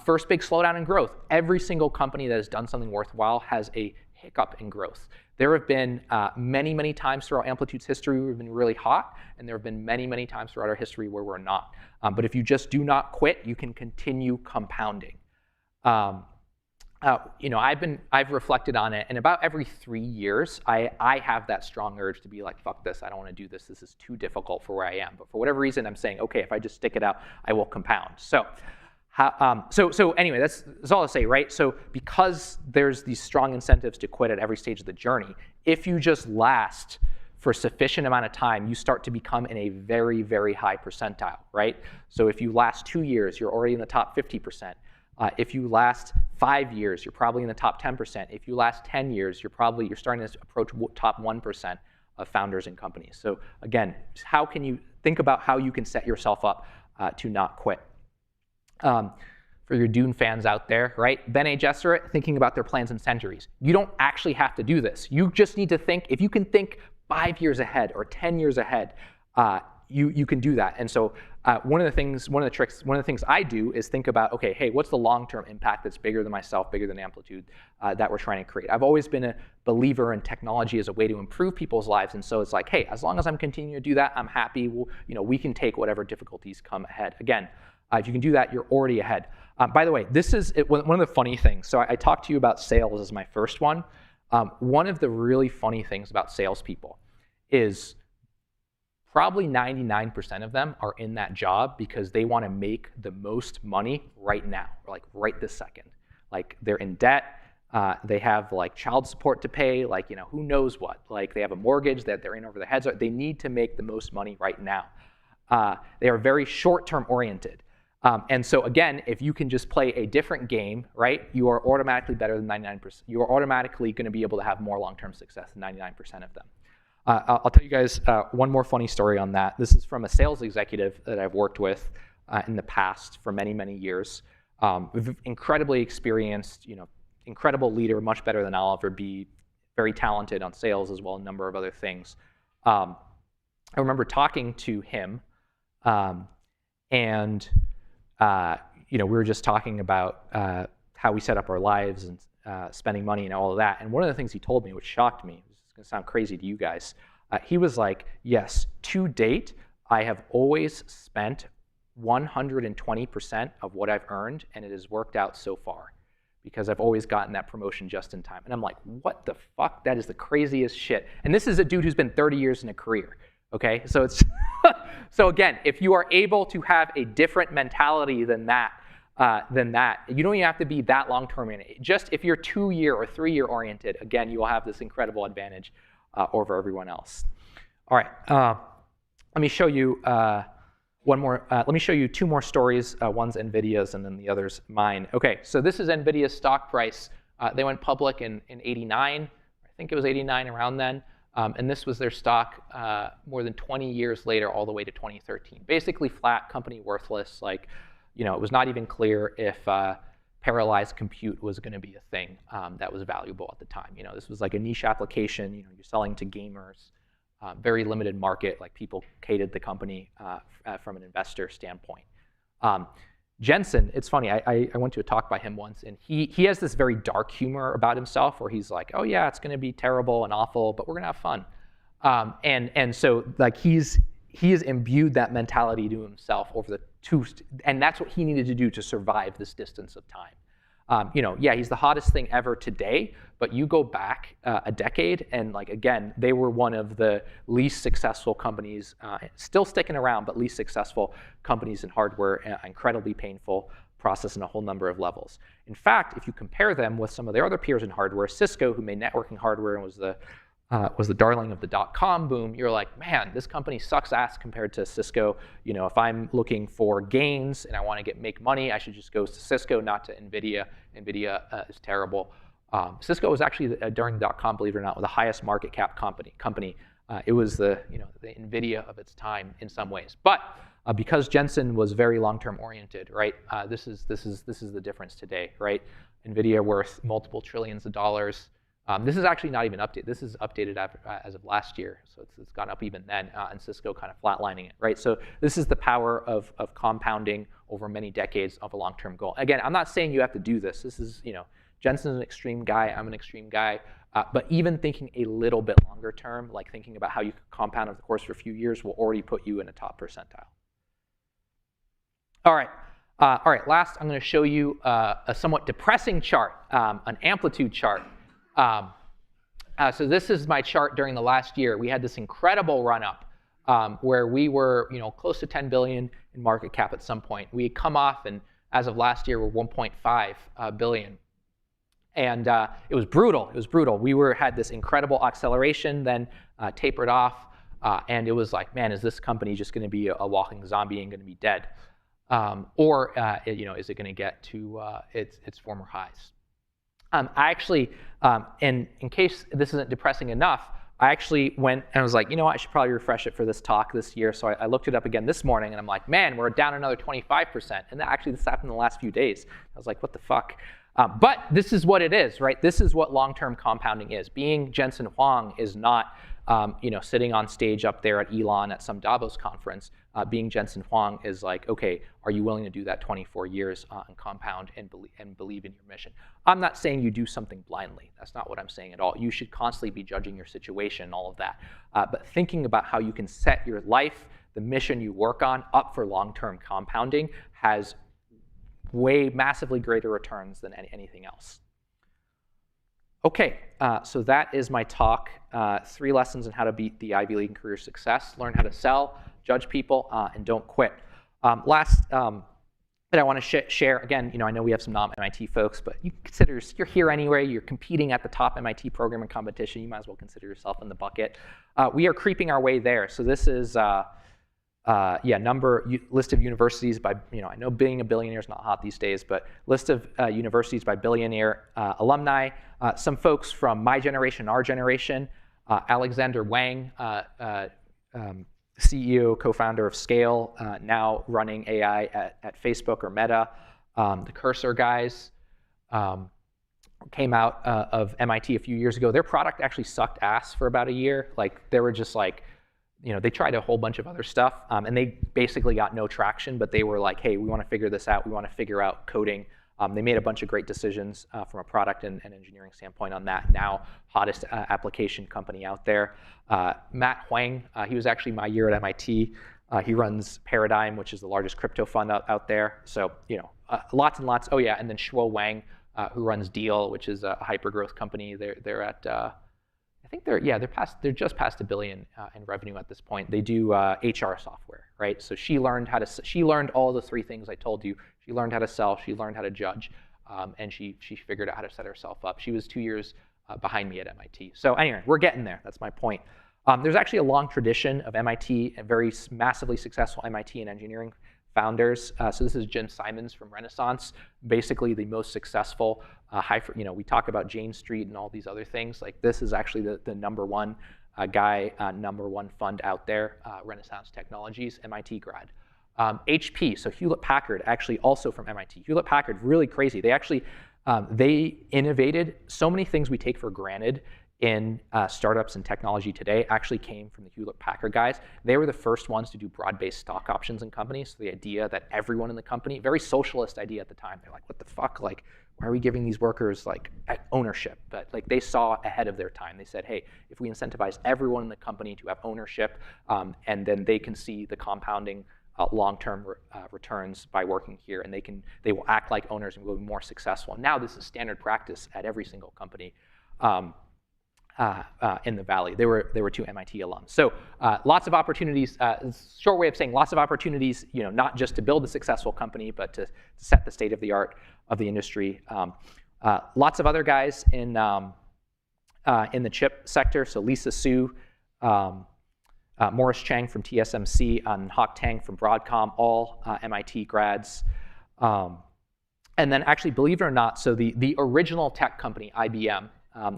First big slowdown in growth. Every single company that has done something worthwhile has a hiccup in growth. There have been many times throughout Amplitude's history where we've been really hot, and there have been many times throughout our history where we're not. But if you just do not quit, you can continue compounding. I've reflected on it, and about every 3 years, I have that strong urge to be like, fuck this, I don't want to do this. This is too difficult for where I am. But for whatever reason, I'm saying, okay, if I just stick it out, I will compound. So anyway, that's all I'll say, right? So because there's these strong incentives to quit at every stage of the journey, if you just last for a sufficient amount of time, you start to become in a very high percentile, right? So if you last 2 years, you're already in the top 50%. If you last 5 years, you're probably in the top 10%. If you last 10 years, you're starting to approach top 1% of founders and companies. So again, how can you think about how you can set yourself up to not quit? For your Dune fans out there, right? Bene Gesserit, thinking about their plans in centuries. You don't actually have to do this. You just need to think, if you can think 5 years ahead or 10 years ahead, you can do that. And so one of the things I do is think about, okay, hey, what's the long-term impact that's bigger than myself, bigger than Amplitude, that we're trying to create? I've always been a believer in technology as a way to improve people's lives, and so it's like, hey, as long as I'm continuing to do that, I'm happy. We can take whatever difficulties come ahead. Again, if you can do that, you're already ahead. By the way, this is one of the funny things. So I talked to you about sales as my first one. One of the really funny things about salespeople is probably 99% of them are in that job because they want to make the most money right now, like right this second. Like they're in debt, they have like child support to pay, like who knows what. Like they have a mortgage that they're in over their heads. They need to make the most money right now. They are very short-term oriented. And so again, if you can just play a different game, right, you are automatically better than 99%. You are automatically going to be able to have more long-term success than 99% of them. I'll tell you guys one more funny story on that. This is from a sales executive that I've worked with in the past for many years. Incredibly experienced, incredible leader, much better than I'll ever be. Very talented on sales as well, a number of other things. I remember talking to him, and we were just talking about how we set up our lives and spending money and all of that. And one of the things he told me, which shocked me, this is going to sound crazy to you guys, he was like, yes, to date, I have always spent 120% of what I've earned, and it has worked out so far because I've always gotten that promotion just in time. And I'm like, what the fuck? That is the craziest shit. And this is a dude who's been 30 years in a career. Okay, so it's so again, if you are able to have a different mentality than that, you don't even have to be that long-term oriented. Just if you're 2-year or 3-year oriented, again, you will have this incredible advantage over everyone else. All right, let me show you one more. Let me show you 2 more stories. One's NVIDIA's and then the other's mine. Okay, so this is NVIDIA's stock price. They went public in '89. I think it was '89 around then. And this was their stock more than 20 years later, all the way to 2013. Basically flat, company worthless. Like, it was not even clear if parallelized compute was going to be a thing that was valuable at the time. This was like a niche application. You're selling to gamers, very limited market. Like people hated the company from an investor standpoint. Jensen, it's funny, I went to a talk by him once, and he has this very dark humor about himself where he's like, oh yeah, it's going to be terrible and awful, but we're going to have fun. And so like he's he has imbued that mentality to himself over and that's what he needed to do to survive this distance of time. Yeah, he's the hottest thing ever today, but you go back a decade and like, again, they were one of the least successful companies, still sticking around, but least successful companies in hardware, incredibly painful process in a whole number of levels. In fact, if you compare them with some of their other peers in hardware, Cisco, who made networking hardware and was the darling of the dot-com boom, you're like, man, this company sucks ass compared to Cisco. If I'm looking for gains and I want to make money, I should just go to Cisco, not to NVIDIA. NVIDIA is terrible. Cisco was actually, during the dot-com, believe it or not, the highest market cap company. It was the NVIDIA of its time in some ways. But because Jensen was very long-term oriented, right? This is the difference today, right? NVIDIA worth multiple trillions of dollars. This is actually not even updated. This is updated as of last year, so it's gone up even then, and Cisco kind of flatlining it, right? So this is the power of compounding over many decades of a long-term goal. Again, I'm not saying you have to do this. This is, Jensen's an extreme guy, I'm an extreme guy, but even thinking a little bit longer term, like thinking about how you could compound over the course for a few years, will already put you in a top percentile. All right, last I'm going to show you a somewhat depressing chart, an amplitude chart. So this is my chart during the last year. We had this incredible run up where we were, close to 10 billion in market cap at some point. We had come off, and as of last year, we're 1.5 billion. And it was brutal. It was brutal. We had this incredible acceleration, then tapered off, and it was like, man, is this company just going to be a walking zombie and going to be dead, or is it going to get to its former highs? I actually, in case this isn't depressing enough, I actually went and was like, I should probably refresh it for this talk this year. So I looked it up again this morning, and I'm like, man, we're down another 25%. And this happened in the last few days. I was like, what the fuck? But this is what it is, right? This is what long-term compounding is. Being Jensen Huang is not, sitting on stage up there at Elon at some Davos conference. Being Jensen Huang is like, okay, are you willing to do that 24 years and compound and believe in your mission? I'm not saying you do something blindly. That's not what I'm saying at all. You should constantly be judging your situation and all of that. But thinking about how you can set your life, the mission you work on, up for long-term compounding has massively greater returns than anything else. Okay, so that is my talk. 3 lessons on how to beat the Ivy League in career success. Learn how to sell, judge people, and don't quit. Last that I want to share, again, I know we have some non-MIT folks, but you consider you're here anyway. You're competing at the top MIT program and competition. You might as well consider yourself in the bucket. We are creeping our way there. So this is list of universities by, I know being a billionaire is not hot these days, but list of universities by billionaire alumni. Some folks from my generation, our generation, Alexander Wang, CEO, co-founder of Scale, now running AI at Facebook or Meta. The Cursor guys came out of MIT a few years ago. Their product actually sucked ass for about a year. Like, they were just like, they tried a whole bunch of other stuff, and they basically got no traction, but they were like, hey, we want to figure this out. We want to figure out coding. They made a bunch of great decisions from a product and engineering standpoint on that. Now, hottest application company out there. Matt Huang, he was actually my year at MIT. He runs Paradigm, which is the largest crypto fund out there. So, lots and lots. Oh yeah, and then Shuo Wang, who runs Deal, which is a hyper-growth company. They're at I think they're just past $1 billion in revenue at this point. They do HR software, right? So she learned all the 3 things I told you. She learned how to sell, she learned how to judge, and she figured out how to set herself up. She was 2 years behind me at MIT. So anyway, we're getting there. That's my point. There's actually a long tradition of MIT, and very massively successful MIT and engineering founders. So this is Jim Simons from Renaissance, basically the most successful we talk about Jane Street and all these other things. Like, this is actually the number one guy, number one fund out there, Renaissance Technologies, MIT grad. HP, so Hewlett-Packard, actually also from MIT. Hewlett-Packard, really crazy. They actually, they innovated so many things we take for granted in startups and technology today actually came from the Hewlett-Packard guys. They were the first ones to do broad-based stock options in companies. So the idea that everyone in the company, very socialist idea at the time, they're like, what the fuck? Like, Why are we giving these workers like ownership? But like they saw ahead of their time. They said, hey, if we incentivize everyone in the company to have ownership, and then they can see the compounding long-term returns by working here, and they will act like owners and will be more successful. And now this is standard practice at every single company in the Valley. They were two MIT alums. So lots of opportunities. Short way of saying lots of opportunities. Not just to build a successful company, but to set the state of the art of the industry. Lots of other guys in the chip sector. So Lisa Su, Morris Chang from TSMC, and Hock Tang from Broadcom, all MIT grads. And then actually, believe it or not, so the original tech company, IBM,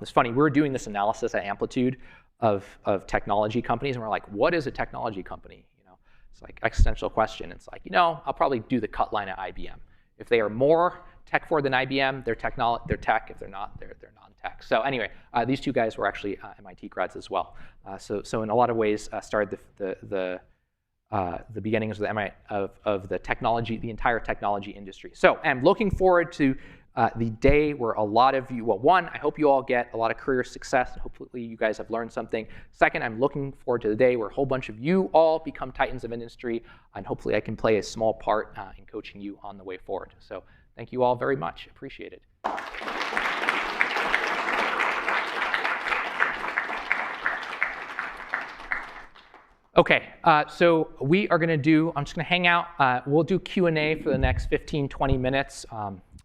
it's funny, we were doing this analysis at Amplitude of technology companies, and we're like, what is a technology company? It's like existential question. It's like, I'll probably do the cut line at IBM. If they are more tech forward than IBM, they're tech. If they're not, they're non-tech. So anyway, these two guys were actually MIT grads as well. So in a lot of ways, started the beginnings of the technology, the entire technology industry. So I'm looking forward to the day where a lot of you, well, one, I hope you all get a lot of career success. Hopefully you guys have learned something. Second, I'm looking forward to the day where a whole bunch of you all become titans of industry, and hopefully I can play a small part in coaching you on the way forward. So thank you all very much. Appreciate it. Okay, so we are going to I'm just going to hang out. We'll do Q&A for the next 15, 20 minutes.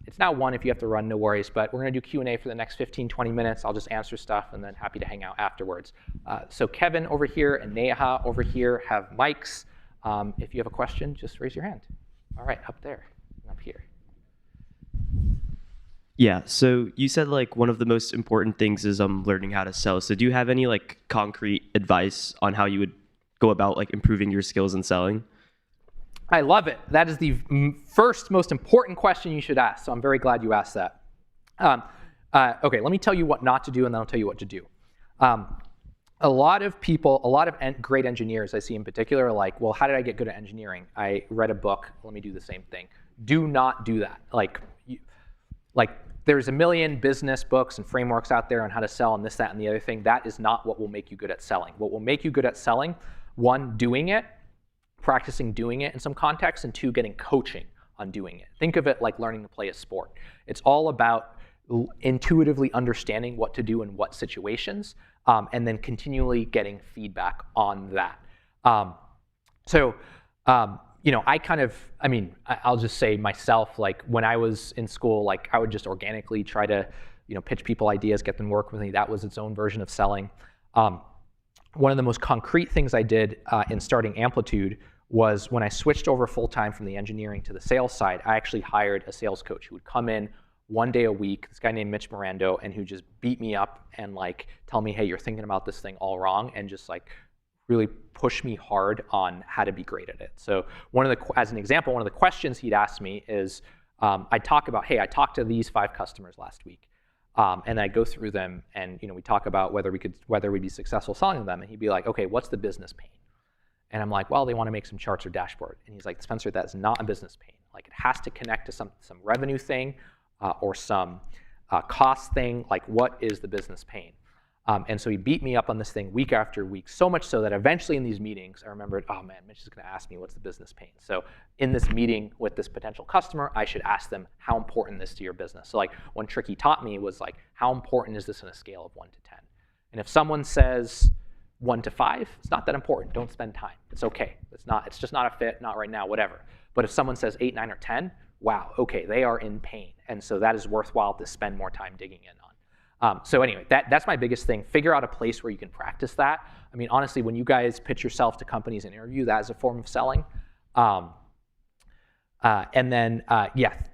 It's now 1 if you have to run, no worries, but we're going to do Q&A for the next 15, 20 minutes. I'll just answer stuff and then happy to hang out afterwards. So Kevin over here and Neha over here have mics. If you have a question, just raise your hand. All right, up there and up here. Yeah, so you said like one of the most important things is learning how to sell. So do you have any like concrete advice on how you would go about like improving your skills in selling? I love it. That is the first most important question you should ask. So I'm very glad you asked that. Okay, let me tell you what not to do, and then I'll tell you what to do. A lot of people, a lot of great engineers I see in particular are like, well, how did I get good at engineering? I read a book. Let me do the same thing. Do not do that. Like there's a million business books and frameworks out there on how to sell and this, that, and the other thing. That is not what will make you good at selling. What will make you good at selling, one, doing it, practicing doing it in some context, and two, getting coaching on doing it. Think of it like learning to play a sport. It's all about intuitively understanding what to do in what situations, and then continually getting feedback on that. I'll just say myself, like when I was in school, like I would just organically try to, pitch people ideas, get them to work with me. That was its own version of selling. One of the most concrete things I did in starting Amplitude was when I switched over full-time from the engineering to the sales side, I actually hired a sales coach who would come in 1 day a week, this guy named Mitch Morando, and who just beat me up and like tell me, hey, you're thinking about this thing all wrong, and just like really push me hard on how to be great at it. So as an example, one of the questions he'd ask me is, I'd talk about, hey, I talked to these 5 customers last week. And I go through them, and we talk about whether we'd be successful selling them. And he'd be like, okay, what's the business pain? And I'm like, well, they want to make some charts or dashboard. And he's like, Spencer, that's not a business pain. Like it has to connect to some revenue thing or some cost thing. Like what is the business pain? And so he beat me up on this thing week after week, so much so that eventually in these meetings, I remembered, oh man, Mitch is going to ask me what's the business pain. So in this meeting with this potential customer, I should ask them how important this is to your business. So like one trick he taught me was like, how important is this on a scale of 1 to 10? And if someone says 1 to 5, it's not that important. Don't spend time. It's okay. It's just not a fit, not right now, whatever. But if someone says 8, 9, or 10, wow, okay, they are in pain. And so that is worthwhile to spend more time digging in on. So anyway, that's my biggest thing. Figure out a place where you can practice that. I mean, honestly, when you guys pitch yourself to companies and interview, that is a form of selling. And then,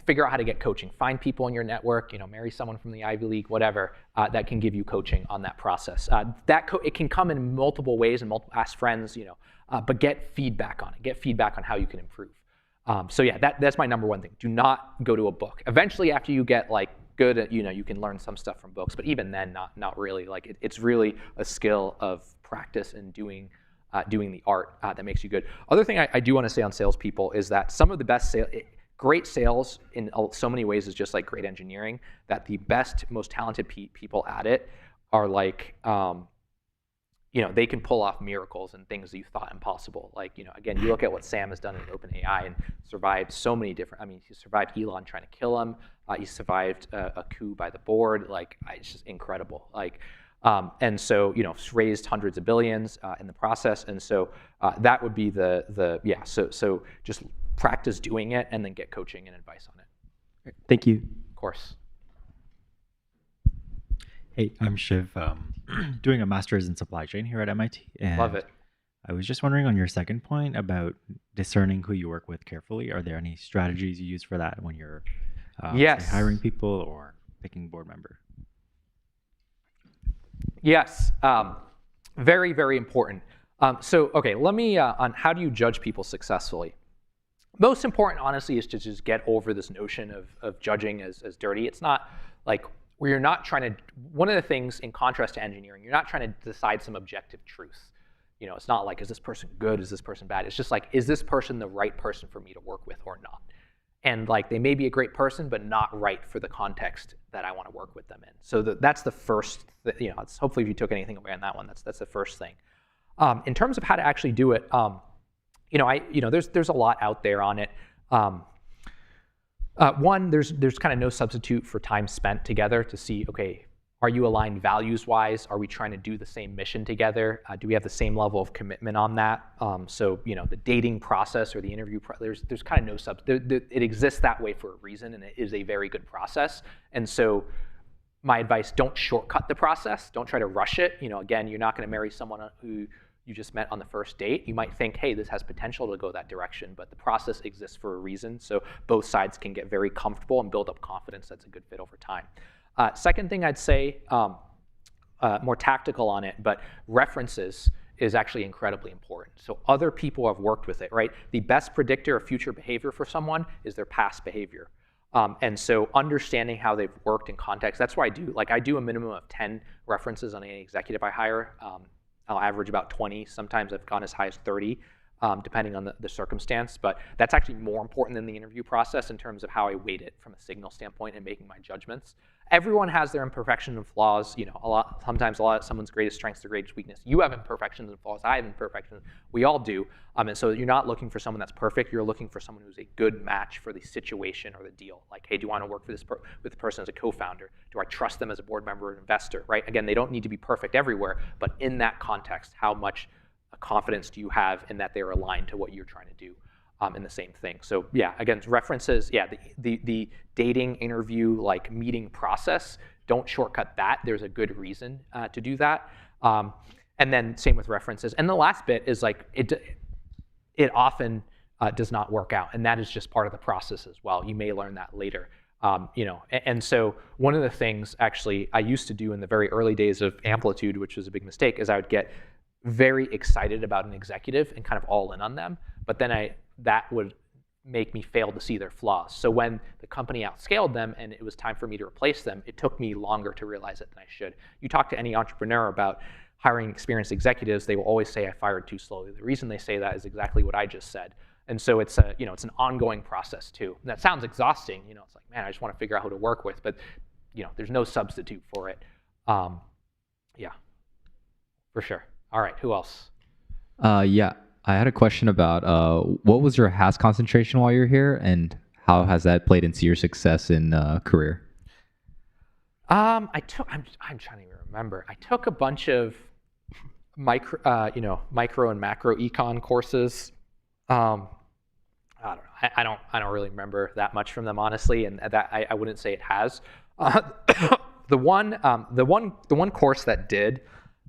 figure out how to get coaching. Find people in your network, marry someone from the Ivy League, whatever, that can give you coaching on that process. It can come in multiple ways and ask friends, but get feedback on it. Get feedback on how you can improve. That's my number one thing. Do not go to a book. Eventually, after you get like good at, you can learn some stuff from books, but even then, not really. Like it's really a skill of practice and doing the art that makes you good. Other thing I do want to say on salespeople is that some of the best great sales in so many ways is just like great engineering, that the best, most talented people at it are like, they can pull off miracles and things that you thought impossible. Like, again, you look at what Sam has done in OpenAI and survived so many different, he survived Elon trying to kill him. He survived a coup by the board. Like, it's just incredible. Like, and so, raised hundreds of billions in the process. And so that would be so just practice doing it and then get coaching and advice on it. Thank you. Of course. Hey, I'm Shiv, doing a master's in supply chain here at MIT. And Love it. I was just wondering on your second point about discerning who you work with carefully. Are there any strategies you use for that when you're Yes. say, hiring people or picking board member? Yes, very, very important. Okay, let me, on how do you judge people successfully? Most important, honestly, is to just get over this notion of judging as dirty. It's not like where you're not trying to, one of the things in contrast to engineering, you're not trying to decide some objective truth. It's not like, is this person good, is this person bad? It's just like, is this person the right person for me to work with or not? And like, they may be a great person, but not right for the context that I want to work with them in. So that's the first, it's, hopefully if you took anything away on that one, that's the first thing. In terms of how to actually do it, there's a lot out there on it. One, there's kind of no substitute for time spent together to see, okay, are you aligned values-wise? Are we trying to do the same mission together? Do we have the same level of commitment on that? The dating process or the interview, there's kind of no substitute. It exists that way for a reason, and it is a very good process. And so my advice, don't shortcut the process. Don't try to rush it. Again, you're not going to marry someone who you just met on the first date. You might think, hey, this has potential to go that direction, but the process exists for a reason. So both sides can get very comfortable and build up confidence that's a good fit over time. Second thing I'd say, more tactical on it, but references is actually incredibly important. So other people have worked with it, right? The best predictor of future behavior for someone is their past behavior. And so understanding how they've worked in context, that's why I do a minimum of 10 references on any executive I hire. I'll average about 20. Sometimes I've gone as high as 30, depending on the circumstance. But that's actually more important than the interview process in terms of how I weight it from a signal standpoint and making my judgments. Everyone has their imperfections and flaws. Sometimes someone's greatest strengths, their greatest weakness. You have imperfections and flaws. I have imperfections. We all do. And so you're not looking for someone that's perfect. You're looking for someone who's a good match for the situation or the deal. Like, hey, do you want to work for with the person as a co-founder? Do I trust them as a board member or investor? Right? Again, they don't need to be perfect everywhere, but in that context, how much confidence do you have in that they're aligned to what you're trying to do in the same thing? So yeah, again, references, yeah, the dating, interview, like meeting process, don't shortcut that. There's a good reason to do that. And then same with references. And the last bit is like, it often does not work out. And that is just part of the process as well. You may learn that later. And so one of the things actually I used to do in the very early days of Amplitude, which was a big mistake, is I would get very excited about an executive and kind of all in on them, but then that would make me fail to see their flaws. So when the company outscaled them and it was time for me to replace them, it took me longer to realize it than I should. You talk to any entrepreneur about hiring experienced executives, they will always say I fired too slowly. The reason they say that is exactly what I just said. And so it's it's an ongoing process too. And that sounds exhausting. It's like, man, I just want to figure out who to work with, but there's no substitute for it. Yeah, for sure. All right, who else? Yeah, I had a question about what was your HAS concentration while you're here, and how has that played into your success in career? I'm trying to even remember. I took a bunch of micro and macro econ courses. I don't know. I don't really remember that much from them, honestly, and that I wouldn't say it has. The one course that did.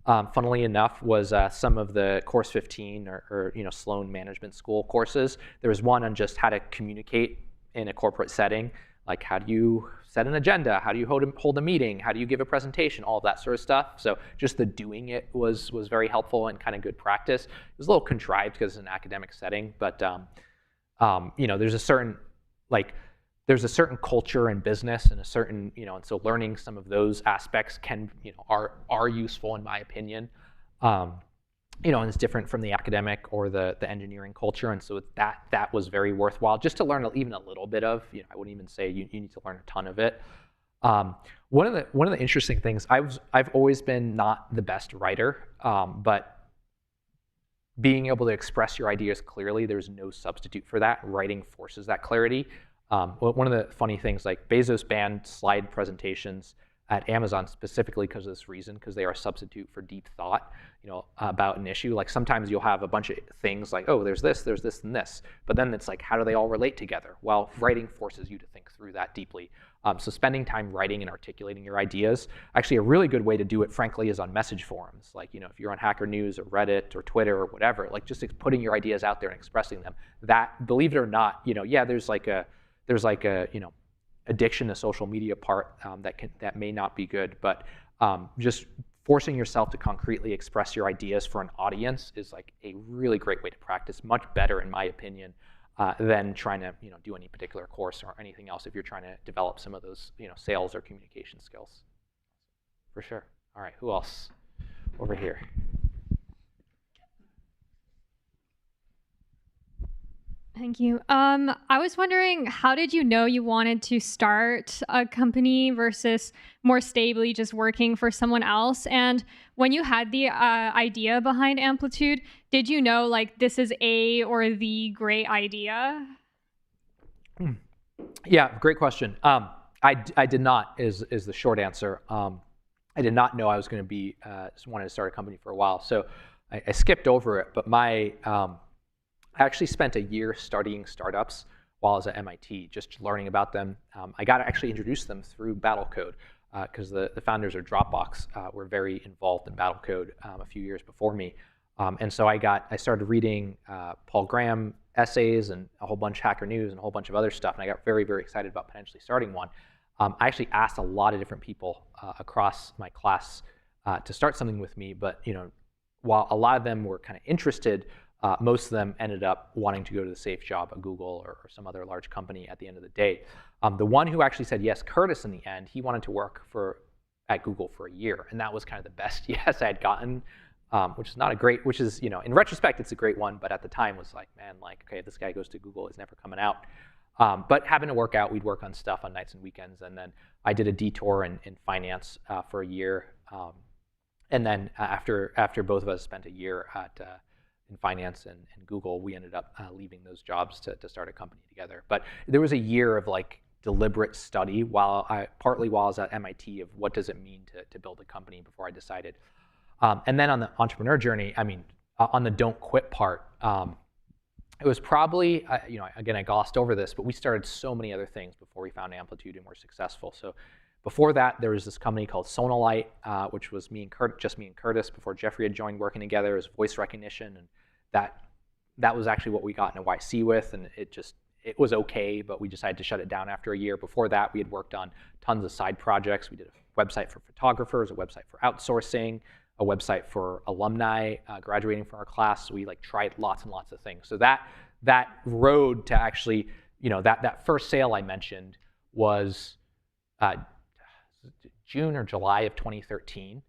Funnily enough, was some of the Course 15 or Sloan Management School courses. There was one on just how to communicate in a corporate setting, like how do you set an agenda, how do you hold a meeting, how do you give a presentation, all of that sort of stuff. So just the doing it was very helpful and kind of good practice. It was a little contrived because it's an academic setting, but there's a certain culture in business and a certain, and so learning some of those aspects are useful in my opinion. and it's different from the academic or the engineering culture, and so that was very worthwhile just to learn even a little bit of. I wouldn't even say you need to learn a ton of it. One of the interesting things, I've always been not the best writer, but being able to express your ideas clearly, there's no substitute for that. Writing forces that clarity. One of the funny things, like Bezos banned slide presentations at Amazon specifically because of this reason, because they are a substitute for deep thought, about an issue. Like sometimes you'll have a bunch of things like, oh, there's this, and this, but then it's like, how do they all relate together? Well, writing forces you to think through that deeply. So spending time writing and articulating your ideas, actually a really good way to do it, frankly, is on message forums. Like, if you're on Hacker News or Reddit or Twitter or whatever, like just putting your ideas out there and expressing them. That, believe it or not, there's like a addiction to social media part that may not be good, but just forcing yourself to concretely express your ideas for an audience is like a really great way to practice, much better in my opinion than trying to do any particular course or anything else if you're trying to develop some of those sales or communication skills. For sure. All right, who else? Over here. Thank you. I was wondering, how did you know you wanted to start a company versus more stably just working for someone else? And when you had the idea behind Amplitude, did you know like this is a or the great idea? Yeah, great question. I did not is the short answer. I did not know I was going to be wanted to start a company for a while, so I skipped over it. But I actually spent a year studying startups while I was at MIT, just learning about them. I got to actually introduce them through Battlecode because the founders of Dropbox were very involved in Battlecode a few years before me. And so I started reading Paul Graham essays and a whole bunch of Hacker News and a whole bunch of other stuff, and I got very, very excited about potentially starting one. I actually asked a lot of different people across my class to start something with me, but while a lot of them were kind of interested, most of them ended up wanting to go to the safe job at Google or some other large company at the end of the day. The one who actually said yes, Curtis, in the end, he wanted to work at Google for a year, and that was kind of the best yes I had gotten, which is not a great, which is, in retrospect, it's a great one, but at the time was like, man, okay, this guy goes to Google, he's never coming out. But happened to work out, we'd work on stuff on nights and weekends, and then I did a detour in finance for a year. And then after both of us spent a year in finance and Google, we ended up leaving those jobs to start a company together. But there was a year of like deliberate study partly while I was at MIT of what does it mean to build a company before I decided. And then on the entrepreneur journey, on the don't quit part, it was probably, again, I glossed over this, but we started so many other things before we found Amplitude and were successful. So before that, there was this company called Sonalite, which was just me and Curtis before Jeffrey had joined working together. It was voice recognition, and that was actually what we got into YC with, and it was okay, but we decided to shut it down after a year. Before that, we had worked on tons of side projects. We did a website for photographers, a website for outsourcing, a website for alumni graduating from our class. So we tried lots and lots of things. So that road to actually, that first sale I mentioned was June or July of 2013.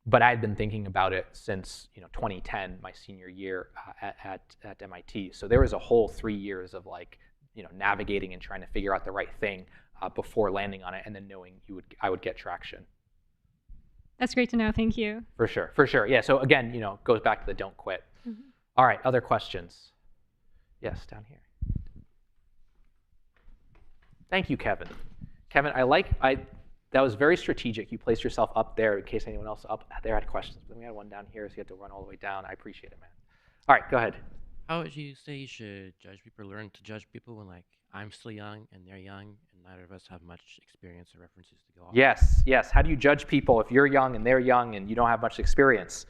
But I had been thinking about it since 2010, my senior year at MIT. So there was a whole 3 years of navigating and trying to figure out the right thing before landing on it, and then knowing I would get traction. That's great to know. Thank you. For sure. Yeah. So again, goes back to the don't quit. Mm-hmm. All right. Other questions? Yes, down here. Thank you, Kevin. Kevin, that was very strategic. You placed yourself up there in case anyone else up there had questions. But we had one down here, so you had to run all the way down. I appreciate it, man. All right, go ahead. How would you say you should judge people, learn to judge people when I'm still young and they're young and neither of us have much experience or references to go off? Yes. How do you judge people if you're young and they're young and you don't have much experience?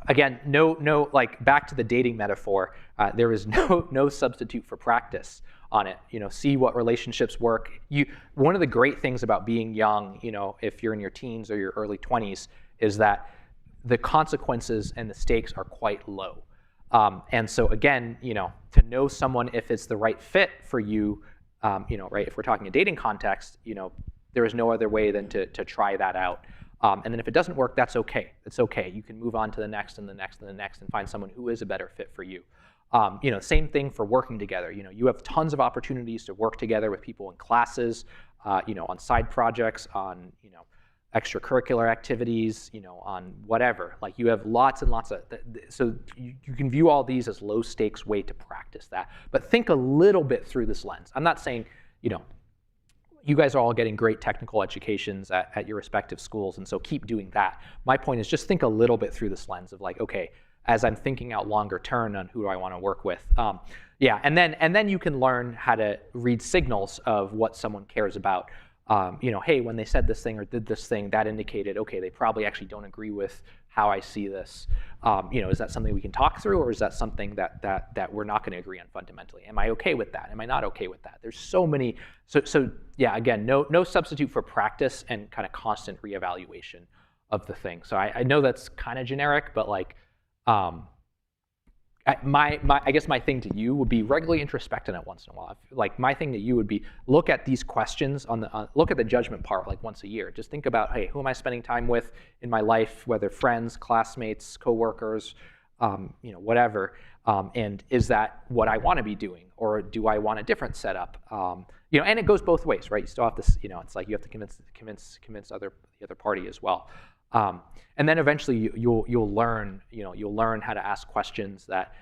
Again, no, back to the dating metaphor, there is no substitute for practice on it. See what relationships work. One of the great things about being young, if you're in your teens or your early 20s, is that the consequences and the stakes are quite low. And so again, to know someone if it's the right fit for you, right? If we're talking a dating context, there is no other way than to try that out. And then if it doesn't work, that's okay. It's okay. You can move on to the next and the next and the next and find someone who is a better fit for you. Same thing for working together. You have tons of opportunities to work together with people in classes, on side projects, on, extracurricular activities, on whatever. Like you have lots and lots of, so you can view all these as low stakes way to practice that. But think a little bit through this lens. I'm not saying, you guys are all getting great technical educations at your respective schools, and so keep doing that. My point is just think a little bit through this lens of like, okay, as I'm thinking out longer term on who do I want to work with. And then you can learn how to read signals of what someone cares about. Hey, when they said this thing or did this thing, that indicated, okay, they probably actually don't agree with how I see this. Is that something we can talk through, or is that something that we're not going to agree on fundamentally? Am I okay with that? Am I not okay with that? There's so many. So yeah, again, no substitute for practice and kind of constant reevaluation of the thing. So I know that's kind of generic, but like, I guess my thing to you would be regularly introspect in it once in a while. Like my thing to you would be look at these questions look at the judgment part like once a year. Just think about, hey, who am I spending time with in my life, whether friends, classmates, coworkers, whatever. And is that what I want to be doing, or do I want a different setup? And it goes both ways, right? You still have to, it's like you have to convince the other party as well. And then eventually you'll learn how to ask questions that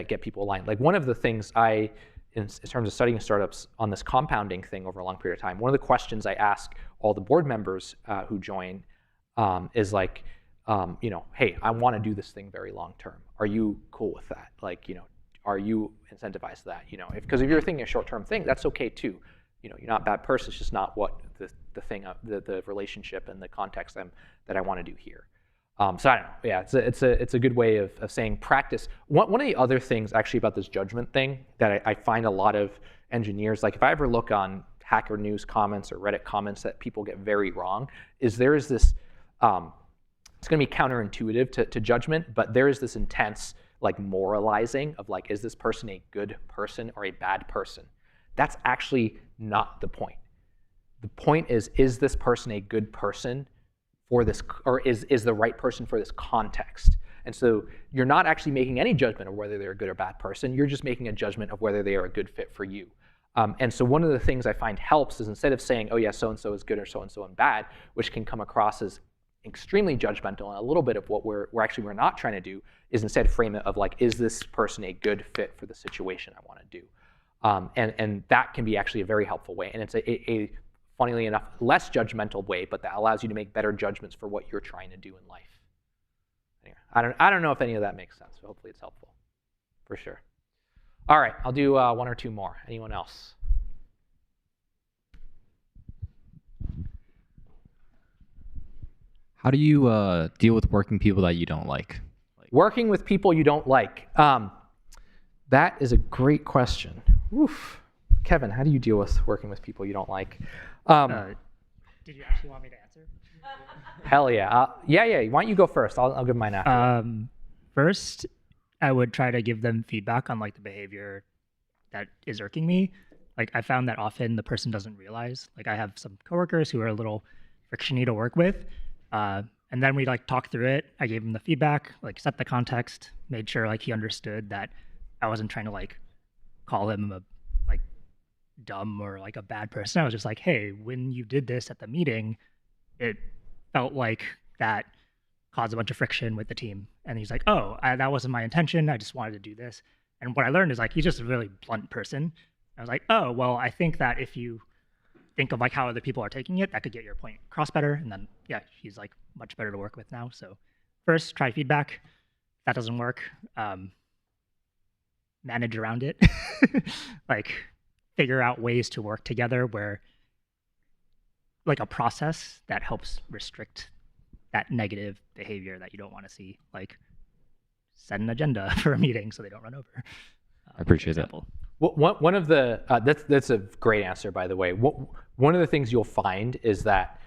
get people aligned. Like one of the things in terms of studying startups on this compounding thing over a long period of time, one of the questions I ask all the board members who join is like, hey, I want to do this thing very long term. Are you cool with that? Like, are you incentivized to that? Because if you're thinking a short term thing, that's okay too. You're not a bad person. It's just not what the thing, the relationship and the context that I want to do here. So I don't know. Yeah, it's a good way of saying practice. One of the other things actually about this judgment thing that I find a lot of engineers, like if I ever look on Hacker News comments or Reddit comments that people get very wrong, is there is this. It's going to be counterintuitive to judgment, but there is this intense like moralizing of like, is this person a good person or a bad person? That's actually not the point. The point is this person a good person for this, or is the right person for this context? And so you're not actually making any judgment of whether they're a good or bad person. You're just making a judgment of whether they are a good fit for you. And so one of the things I find helps is instead of saying, oh yeah, so-and-so is good or so-and-so and bad, which can come across as extremely judgmental and a little bit of what we're not trying to do, is instead frame it of like, is this person a good fit for the situation I want to do? And that can be actually a very helpful way. And it's a funnily enough, less judgmental way, but that allows you to make better judgments for what you're trying to do in life. Anyway, I don't know if any of that makes sense, but hopefully it's helpful, for sure. All right, I'll do one or two more. Anyone else? How do you deal with working people that you don't like? Working with people you don't like. That is a great question. Oof. Kevin, how do you deal with working with people you don't like? Did you actually want me to answer? Hell yeah. Yeah. Why don't you go first? I'll give mine after. First, I would try to give them feedback on like the behavior that is irking me. Like I found that often the person doesn't realize. Like I have some coworkers who are a little frictiony to work with. And then we like talked through it. I gave him the feedback, like set the context, made sure like he understood that I wasn't trying to like call him a like dumb or like a bad person. I was just like, hey, when you did this at the meeting, it felt like that caused a bunch of friction with the team. And he's like, oh, that wasn't my intention. I just wanted to do this. And what I learned is like, he's just a really blunt person. I was like, oh, well, I think that if you think of like how other people are taking it, that could get your point across better. And then, yeah, he's like much better to work with now. So first, try feedback. If that doesn't work, manage around it. Like figure out ways to work together where like a process that helps restrict that negative behavior that you don't want to see. Like set an agenda for a meeting so they don't run over. I appreciate that. Well, one of the that's a great answer, by the way. One of the things you'll find is that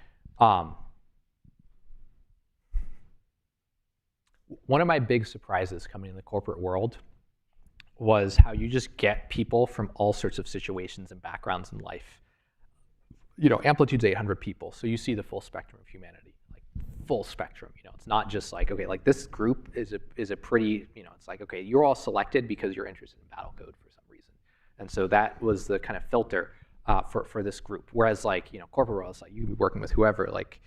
one of my big surprises coming in the corporate world was how you just get people from all sorts of situations and backgrounds in life. Amplitude's 800 people, so you see the full spectrum of humanity, like full spectrum. It's not just like, okay, like this group is a pretty, it's like, okay, you're all selected because you're interested in Battlecode for some reason, and so that was the kind of filter for this group. Whereas like corporate roles, like you can be working with whoever, like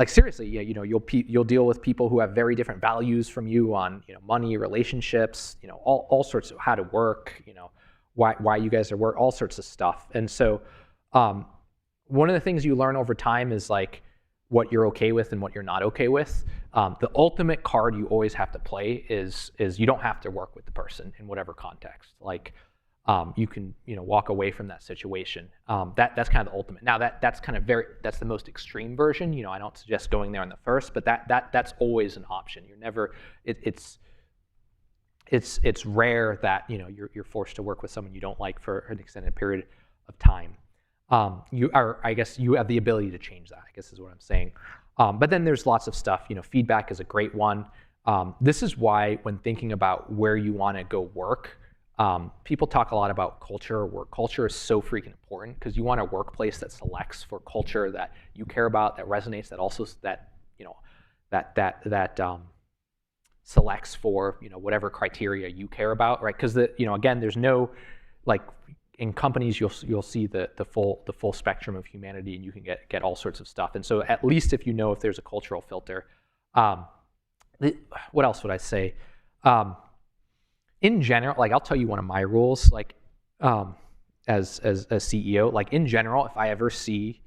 seriously, you'll deal with people who have very different values from you on money, relationships, all sorts of how to work, why you guys are work, all sorts of stuff. And so one of the things you learn over time is like what you're okay with and what you're not okay with. The ultimate card you always have to play is you don't have to work with the person in whatever context. Like you can walk away from that situation. That's kind of the ultimate. Now that's the most extreme version. I don't suggest going there on the first, but that's always an option. You're never it's rare that you're forced to work with someone you don't like for an extended period of time. I guess you have the ability to change that, I guess is what I'm saying. But then there's lots of stuff. Feedback is a great one. This is why when thinking about where you want to go work, people talk a lot about culture. Work culture is so freaking important because you want a workplace that selects for culture that you care about, that resonates, that also selects for whatever criteria you care about, right? Because again, there's no like in companies you'll see the full spectrum of humanity, and you can get all sorts of stuff. And so at least if if there's a cultural filter, what else would I say? In general, like I'll tell you one of my rules, like as a CEO, like in general, if I ever see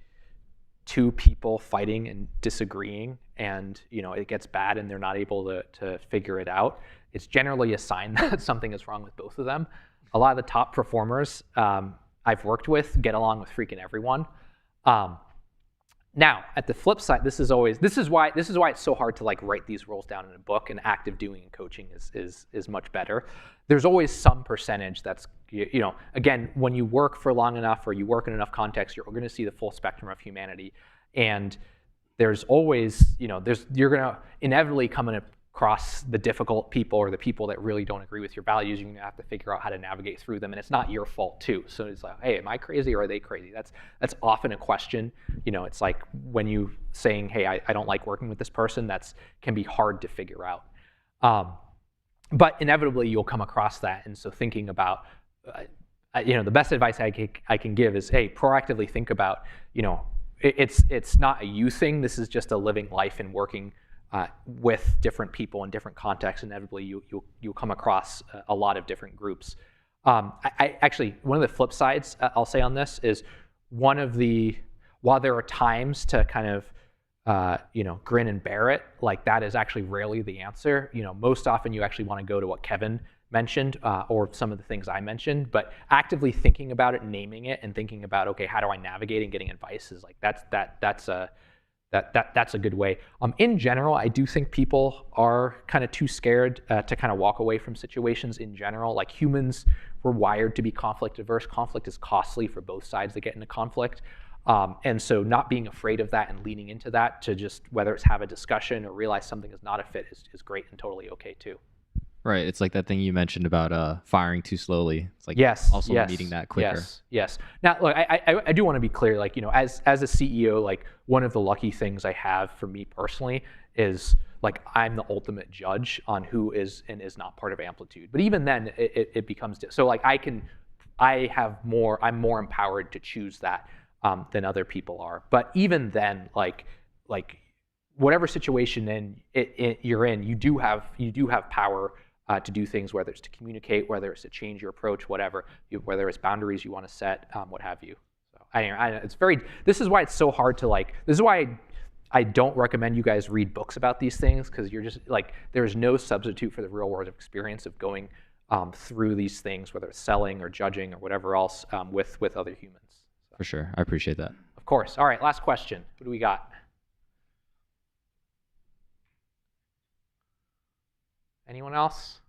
two people fighting and disagreeing and it gets bad and they're not able to figure it out, it's generally a sign that something is wrong with both of them. A lot of the top performers I've worked with get along with freaking everyone. Now, at the flip side, this is why it's so hard to like write these rules down in a book, and active doing and coaching is much better. There's always some percentage that's, again, when you work for long enough or you work in enough context, you're going to see the full spectrum of humanity. And there's always, you're going to inevitably come across the difficult people or the people that really don't agree with your values. You're going to have to figure out how to navigate through them, and it's not your fault too. So it's like, hey, am I crazy or are they crazy? That's often a question. It's like when you saying, hey, I don't like working with this person. Can be hard to figure out. But inevitably you'll come across that, and so thinking about, the best advice I can give is, hey, proactively think about, it's not a you thing. This is just a living life and working with different people in different contexts. Inevitably, you'll come across a lot of different groups. I actually, one of the flip sides I'll say on this is while there are times to kind of grin and bear it, like that is actually rarely the answer. Most often you actually want to go to what Kevin mentioned or some of the things I mentioned, but actively thinking about it, naming it, and thinking about, okay, how do I navigate and getting advice is like that's a good way. In general, I do think people are kind of too scared to kind of walk away from situations in general. Like humans were wired to be conflict averse. Conflict is costly for both sides that get into conflict. And so not being afraid of that and leaning into that to just, whether it's have a discussion or realize something is not a fit is great and totally okay too. Right. It's like that thing you mentioned about firing too slowly. It's like yes, needing that quicker. Yes. Now, look, I do want to be clear, like, as a CEO, like one of the lucky things I have for me personally is like I'm the ultimate judge on who is and is not part of Amplitude. But even then it becomes, so like I'm more empowered to choose that than other people are. But even then, like whatever situation you're in, you do have power to do things, whether it's to communicate, whether it's to change your approach, whatever, whether it's boundaries you want to set, what have you. So this is why it's so hard to this is why I don't recommend you guys read books about these things, because you're just like, there's no substitute for the real world experience of going through these things, whether it's selling or judging or whatever else with other humans. So. For sure. I appreciate that. Of course. All right, last question. What do we got? Anyone else?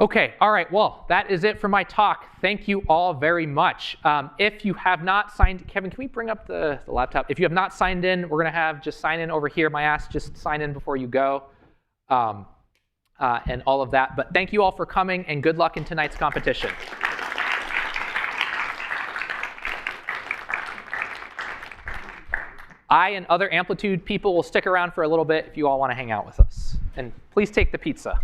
Okay, all right, well, that is it for my talk. Thank you all very much. If you have not signed, Kevin, can we bring up the laptop? If you have not signed in, we're gonna have just sign in over here. My ass, just sign in before you go, and all of that. But thank you all for coming, and good luck in tonight's competition. I and other Amplitude people will stick around for a little bit if you all want to hang out with us. And please take the pizza.